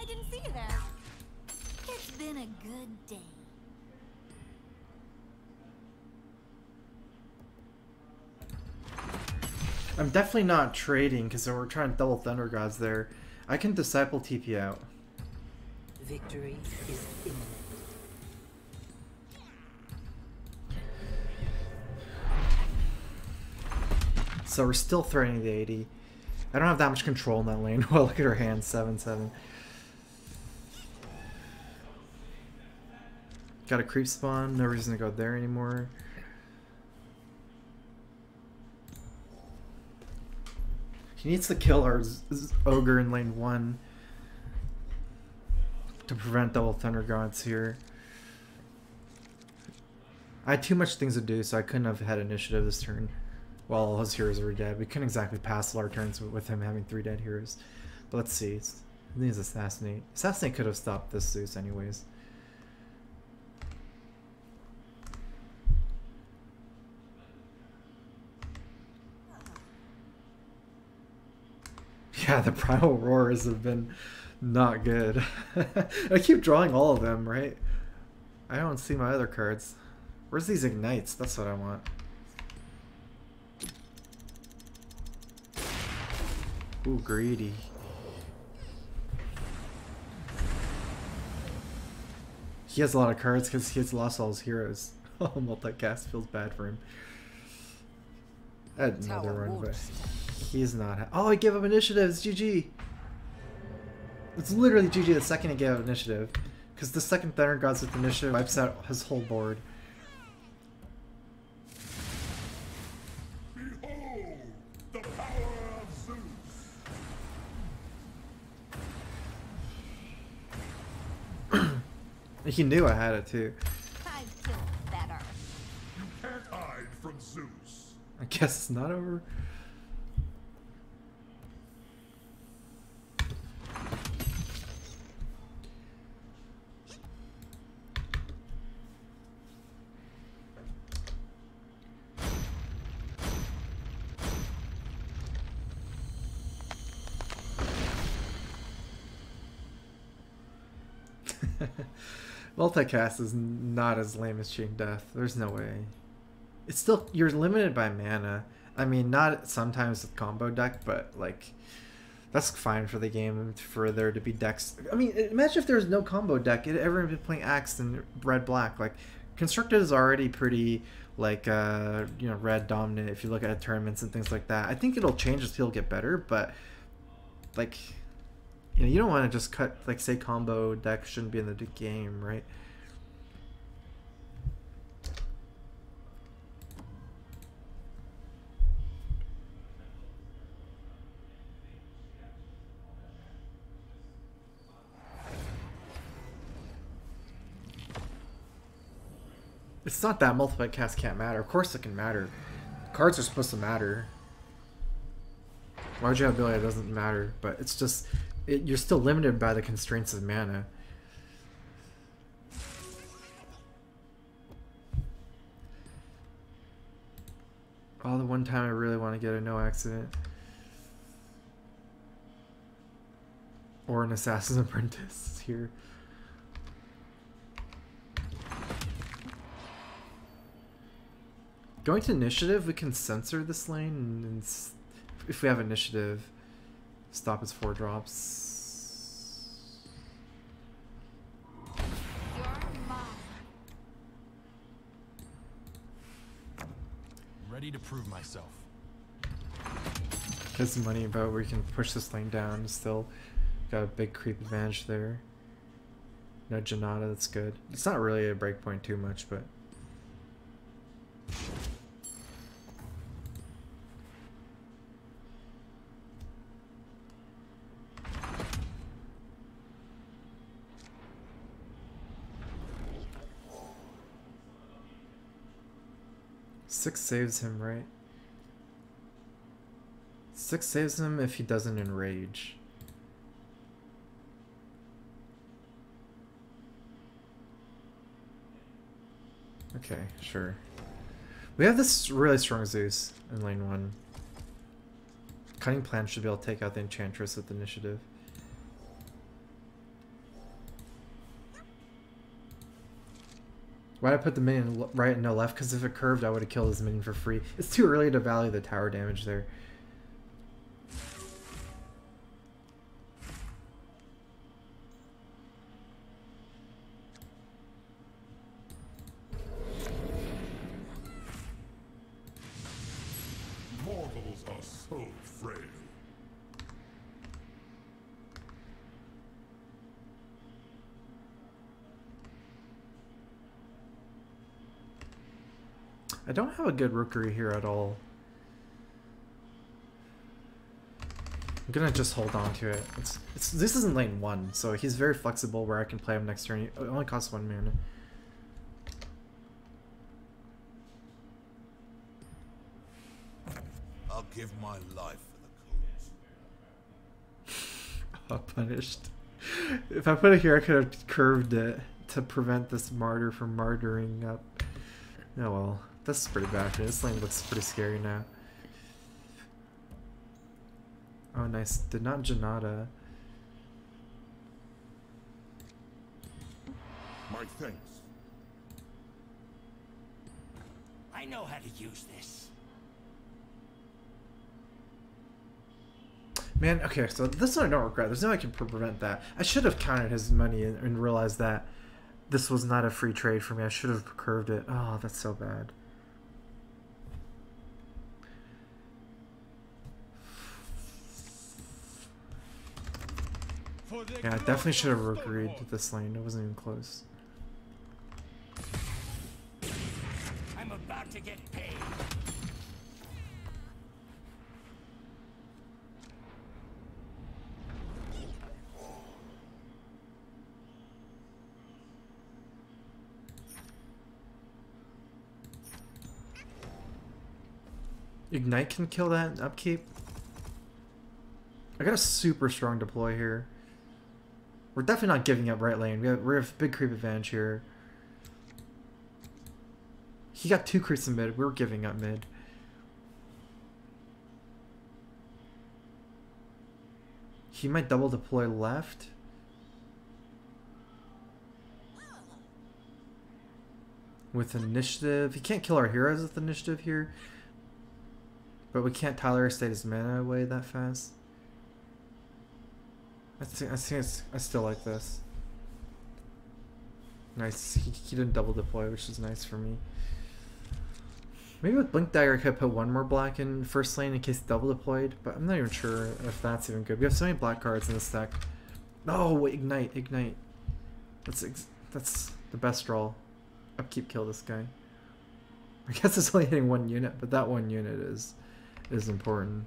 I didn't see you there. It's been a good day. I'm definitely not trading because we're trying to double Thunder Gods there. I can Disciple TP out. Victory is imminent. So we're still threatening the 80. I don't have that much control in that lane. Well, look at her hand, 7-7. Got a creep spawn, no reason to go there anymore. He needs to kill our ogre in lane 1 to prevent double Thunder Gods here. I had too much things to do, so I couldn't have had initiative this turn while all his heroes were dead. We couldn't exactly pass all our turns with him having 3 dead heroes. But let's see. He needs Assassinate. Assassinate could have stopped this Zeus anyways. Yeah, the Primal Roars have been not good. I keep drawing all of them, right? I don't see my other cards. Where's these Ignites? That's what I want. Ooh, greedy. He has a lot of cards because he has lost all his heroes. Oh, multicast feels bad for him. I had another run, but he's not. Oh, he gave up initiative. It's GG. It's literally GG the second he gave up initiative. Because the second Thunder Gods with initiative wipes out his whole board. Behold the power of Zeus. He knew I had it too. I feel better. You can't hide from Zeus. I guess it's not over. Multicast is not as lame as Chain Death. There's no way. It's still, you're limited by mana. I mean, not sometimes with combo deck, but like that's fine for the game for there to be decks. I mean, imagine if there was no combo deck. Everyone would be playing Axe and red black. Like Constructed is already pretty like you know, red dominant if you look at tournaments and things like that. I think it'll change as people get better, but like, you know, you don't want to just cut, like, say combo deck shouldn't be in the game, right? It's not that multi-cast can't matter. Of course it can matter. Cards are supposed to matter. Why would you have ability that doesn't matter? But it's just, you're still limited by the constraints of mana. Oh, the one time I really want to get a no accident. Or an Assassin's Apprentice here. Going to initiative, we can censor this lane, and if we have initiative, stop his 4 drops. You're mine. Ready to prove myself. Gets some money about where you can push this lane down. Still got a big creep advantage there. No Janata, that's good. It's not really a breakpoint too much, but. Six saves him, right? 6 saves him if he doesn't enrage. Okay, sure. We have this really strong Zeus in lane 1. Cunning Plan should be able to take out the Enchantress with initiative. Why'd I put the minion right and no left? Because if it curved, I would have killed his minion for free. It's too early to value the tower damage there. Mortals are so frail. I don't have a good rookery here at all. I'm gonna just hold on to it. This isn't lane 1, so he's very flexible where I can play him next turn. It only costs 1 mana. I'll give my life for the cause. Punished. If I put it here, I could have curved it to prevent this martyr from martyring up. Oh well. This is pretty bad for me. This lane looks pretty scary now. Oh nice. Did not Janata. My thanks. I know how to use this. Man, okay, so this one I don't regret. There's no way I can prevent that. I should have counted his money and realized that. This was not a free trade for me. I should have curved it. Oh, that's so bad. Yeah, I definitely should have agreed to this lane. It wasn't even close. I'm about to get paid. Ignite can kill that upkeep. I got a super strong deploy here. We're definitely not giving up right lane. We have big creep advantage here. He got 2 creeps in mid. We're giving up mid. He might double deploy left. With initiative. He can't kill our heroes with initiative here. But we can't tolerate his mana away that fast. I still like this. Nice. He didn't double deploy, which is nice for me. Maybe with Blink Dagger I could put one more black in first lane in case double deployed, but I'm not even sure if that's even good. We have so many black cards in this deck. Oh, Ignite. That's the best draw. Upkeep kill this guy. I guess it's only hitting 1 unit, but that 1 unit is important.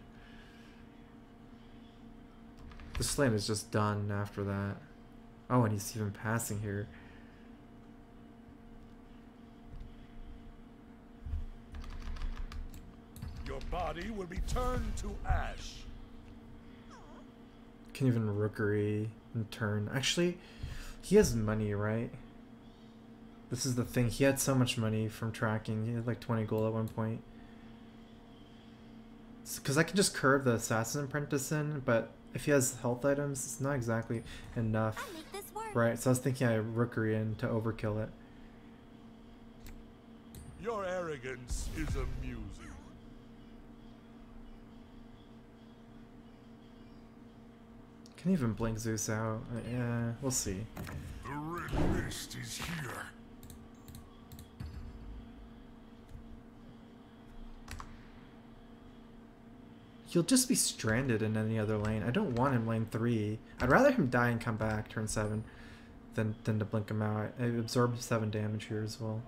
This lane is just done after that. Oh, and he's even passing here. Your body will be turned to ash. Can even rookery and turn. Actually, he has money, right? This is the thing. He had so much money from tracking. He had like 20 gold at one point. Because I can just curve the Assassin Apprentice in, but if he has health items, it's not exactly enough. I make this work. Right, so I was thinking I rookery in to overkill it. Your arrogance is amusing. Can even blink Zeus out. Yeah, we'll see. The red mist is here. He'll just be stranded in any other lane. I don't want him lane 3. I'd rather him die and come back turn 7 than to blink him out. I absorb 7 damage here as well.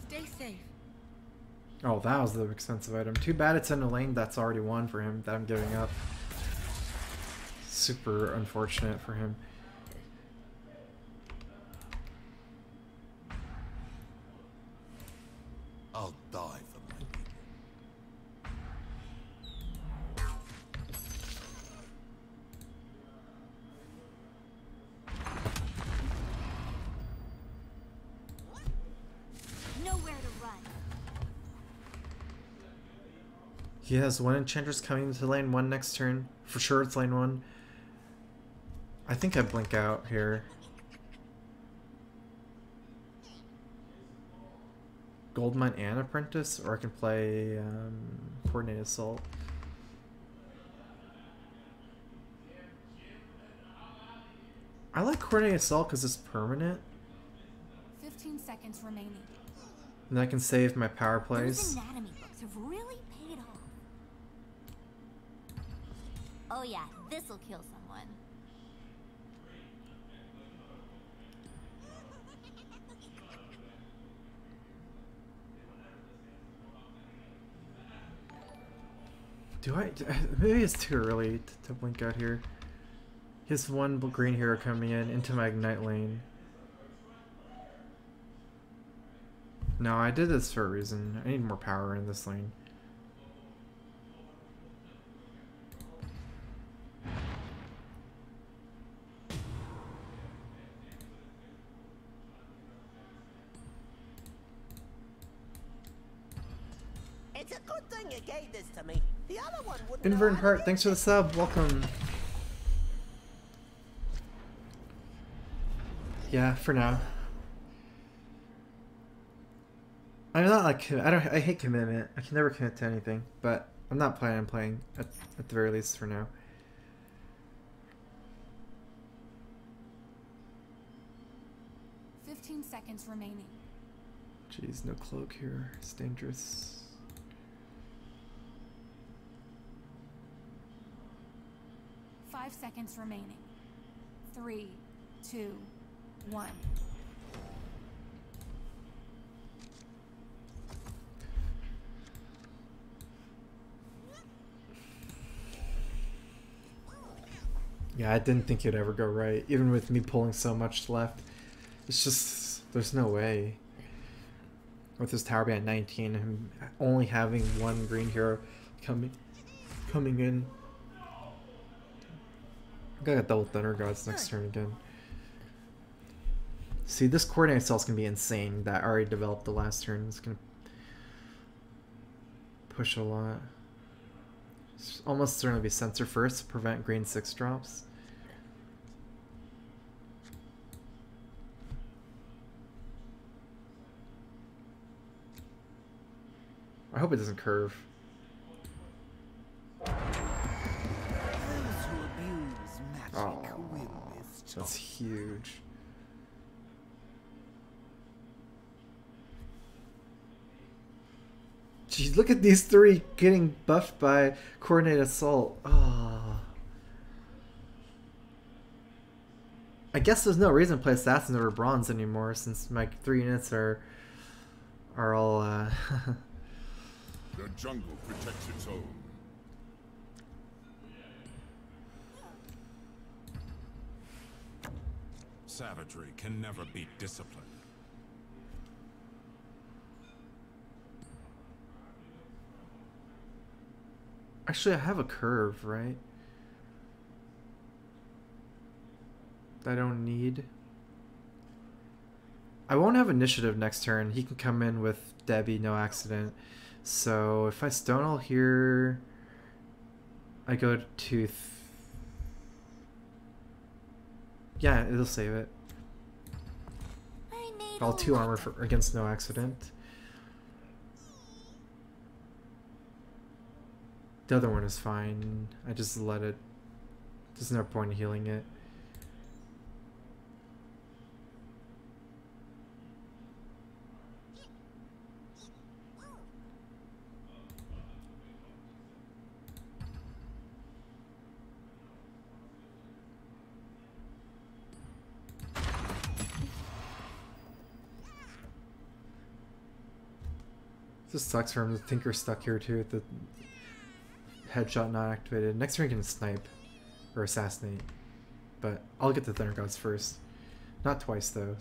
Stay safe. Oh, that was the expensive item. Too bad it's in a lane that's already won for him that I'm giving up. Super unfortunate for him. I'll die for my people. Nowhere to run. He has 1 Enchantress coming into lane 1 next turn. For sure it's lane 1. I think I blink out here. Goldmine and Apprentice, or I can play Coordinated Assault. I like Coordinated Assault because it's permanent. 15 seconds remaining. And I can save my power Those plays. anatomy books have really paid off. Oh yeah, this'll kill someone. Maybe it's too early to blink out here. He has 1 green hero coming in into my Ignite lane. No, I did this for a reason. I need more power in this lane. It's a good thing you gave this to me. The other one wouldn't. Invern Heart, thanks for the sub. Welcome. Yeah, for now. I'm not like I hate commitment. I can never commit to anything, but I'm not planning on playing at the very least for now. 15 seconds remaining. Jeez, no cloak here. It's dangerous. Five seconds remaining. 3, 2, 1. Yeah, I didn't think it'd ever go right, even with me pulling so much left. It's just, there's no way. With this tower being at 19, and only having one green hero coming in. I got double Thunder Gods next turn again. See, this coordinate cell's gonna be insane. That already developed the last turn. It's gonna push a lot. It's almost certainly be sensor first to prevent green 6 drops. I hope it doesn't curve. Oh, that's huge. Geez, look at these three getting buffed by Coordinate Assault. Oh. I guess there's no reason to play Assassins over Bronze anymore since my 3 units are all The jungle protects its own. Savagery can never beat discipline. Actually, I have a curve, right? That I don't need. I won't have initiative next turn. He can come in with Debbie, no accident. So if I Stonewall here, I go to... yeah, it'll save it. All 2 armor for, against no accident. The other one is fine. I just let it. There's no point in healing it. This sucks for him. The Thinker's stuck here too with the headshot not activated. Next turn he can snipe or assassinate, but I'll get the Thunder Gods first. Not twice though.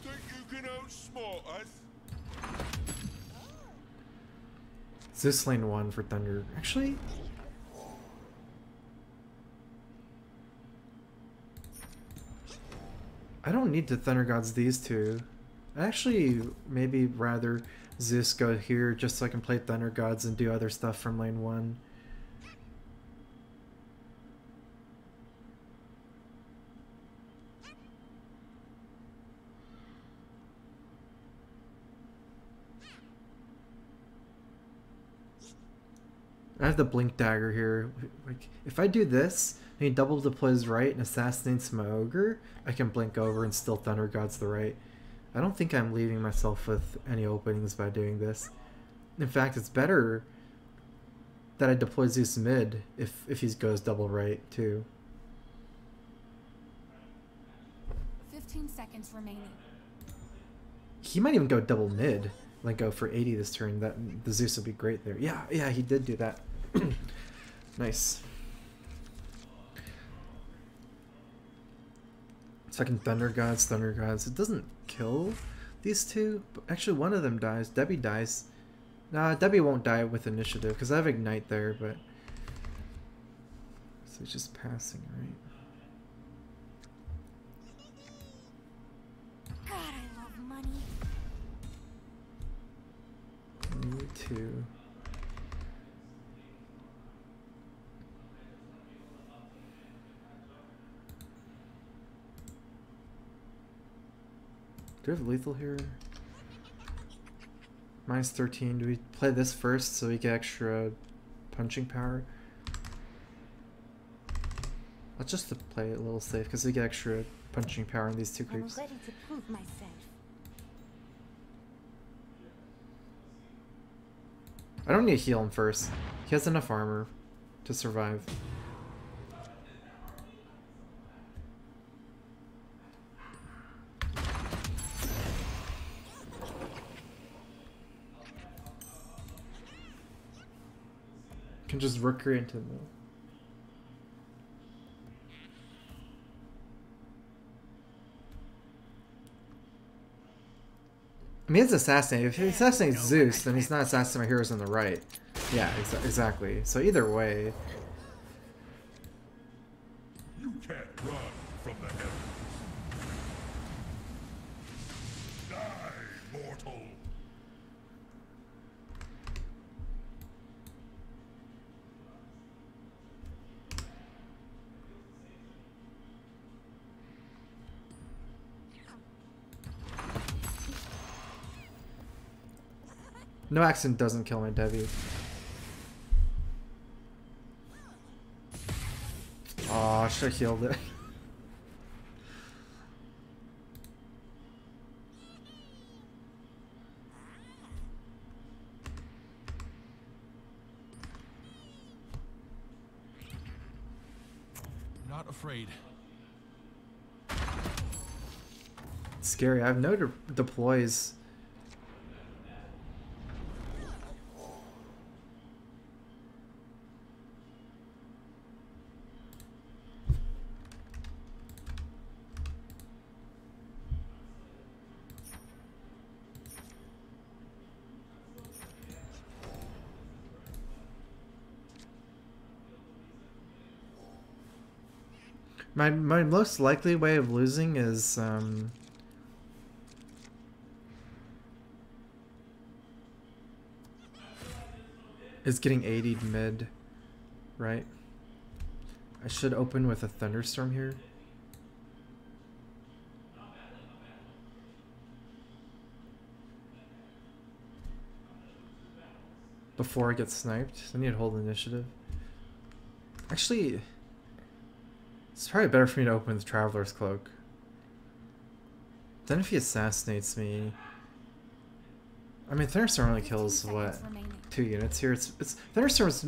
Think you can outsmart us? Zeus lane 1 for Thunder. Actually, I don't need to Thunder Gods these two. I actually maybe rather Zeus go here just so I can play Thunder Gods and do other stuff from lane 1. I have the Blink Dagger here. Like, if I do this, and he double deploys right and assassinates my ogre, I can blink over and still Thunder Gods the right. I don't think I'm leaving myself with any openings by doing this. In fact, it's better that I deploy Zeus mid if he goes double right too. 15 seconds remaining. He might even go double mid, like go for 80 this turn. That the Zeus would be great there. Yeah, he did do that. Nice. Second Thunder Gods. It doesn't kill these two, but actually one of them dies. Debbie dies. Nah, Debbie won't die with initiative because I have Ignite there, but so it's just passing, right? God, I love money. Me too. Do we have lethal here? Minus 13. Do we play this first so we get extra punching power? Let's just play it a little safe because we get extra punching power in these two I'm creeps. ready to prove myself. I don't need to heal him first. He has enough armor to survive. Can just recreate into them. I mean, it's assassinating. If he assassinates Zeus, then he's not assassinating my heroes on the right. Yeah, exactly. So either way, You can't run from the heavens. Die, mortal. no accident doesn't kill my Debbie. Aw, I should have healed it. Not afraid. It's scary. I have no deploys. My most likely way of losing is getting 80'd mid, right? I should open with a thunderstorm here. Before I get sniped. I need to hold initiative. Actually, it's probably better for me to open with Traveler's Cloak. Then if he assassinates me... I mean, Thunderstorm only kills, what, 2 units here? It's Thunderstorm is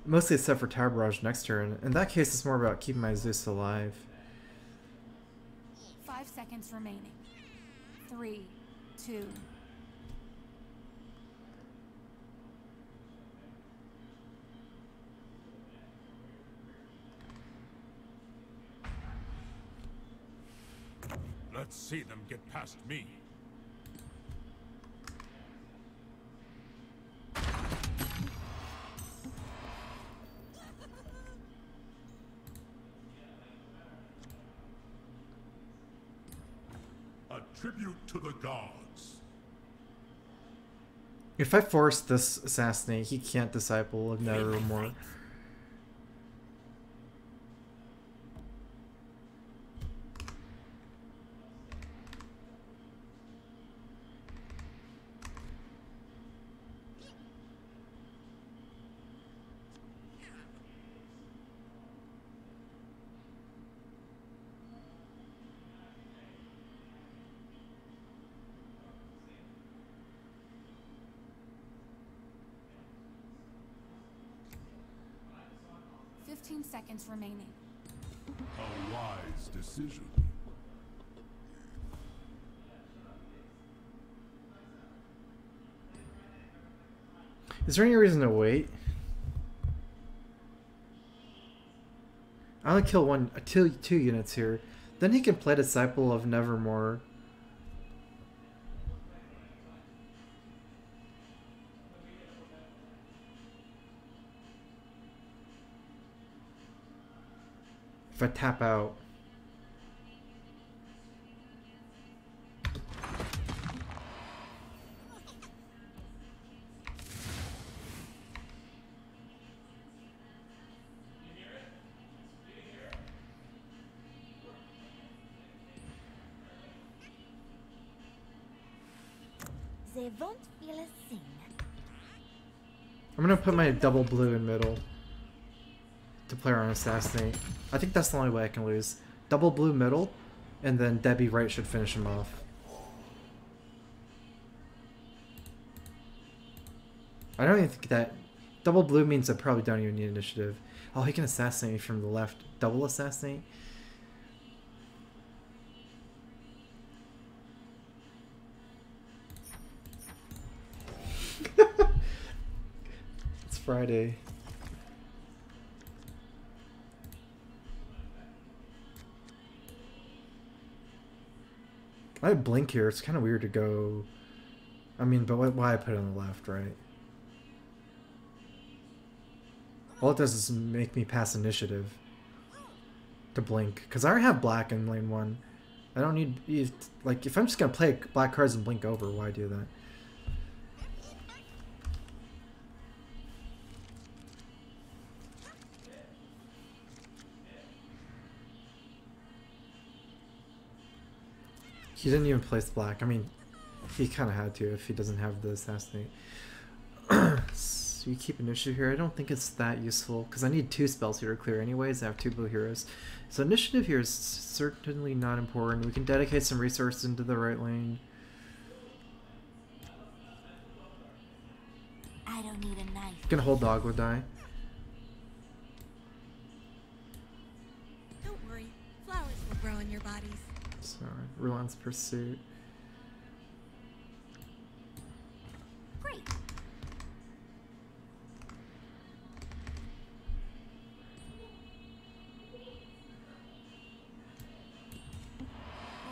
mostly except for Tower Barrage next turn. In that case, it's more about keeping my Zeus alive. 5 seconds remaining. 3, 2. Let's see them get past me. A tribute to the gods. If I force this assassinate, he can't Disciple of Nevermore. Seconds remaining. A wise decision. Is there any reason to wait? I only kill two units here. Then he can play Disciple of Nevermore. If I tap out. They won't feel a thing. I'm gonna put my double blue in middle to play around assassinate. I think that's the only way I can lose. Double blue middle, and then Debbie right should finish him off. I don't even think that double blue means I probably don't even need initiative. Oh, he can assassinate me from the left. Double assassinate. It's Friday. I have blink here. It's kind of weird to go. I mean, but why I put it on the left, right? All it does is make me pass initiative to blink. Because I already have black in lane 1. I don't need... Like, if I'm just going to play black cards and blink over, why do that? He didn't even place black. I mean, he kind of had to if he doesn't have the assassinate. So you keep initiative here. I don't think it's that useful because I need 2 spells here to clear anyways. I have 2 blue heroes. So initiative here is certainly not important. We can dedicate some resources into the right lane. I don't need a knife. Gonna hold dog would die. Don't worry. Flowers will grow in your bodies. So, Relentless Pursuit. Great.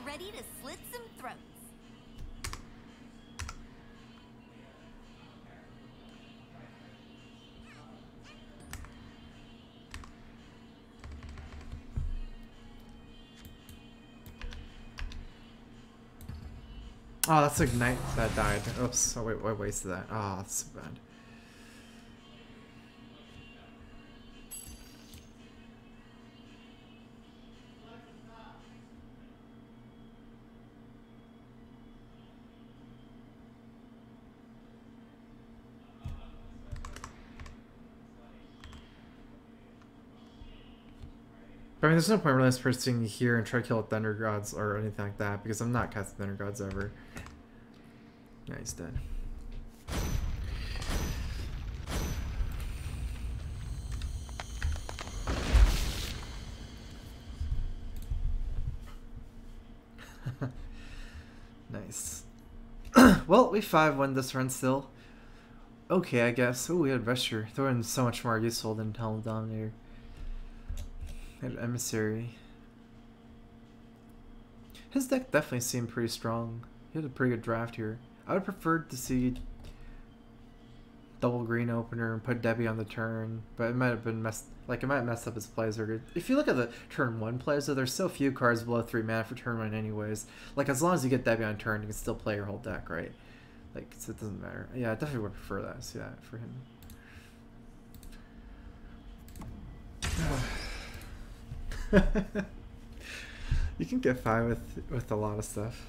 Ready to slit some throats. Oh, that's Ignite that died. Oops. Oh, wait, I wasted that. Oh, that's so bad. But I mean, there's no point really pursuing here and try to kill Thunder Gods or anything like that because I'm not casting Thunder Gods ever. Yeah, he's dead. Nice. Well, we 5-1 this run still. Okay, I guess. Oh, we had Vesture. Throw in so much more useful than Talon Dominator. And Emissary. His deck definitely seemed pretty strong. He had a pretty good draft here. I would prefer to see double green opener and put Debbie on the turn, but it might have been it might mess up his plays. Or if you look at the turn 1 plays, though, there's so few cards below 3 mana for turn 1 anyways. Like, as long as you get Debbie on turn, you can still play your whole deck, right? Like, so it doesn't matter. Yeah, I definitely would prefer that. See that for him. You can get 5 with a lot of stuff.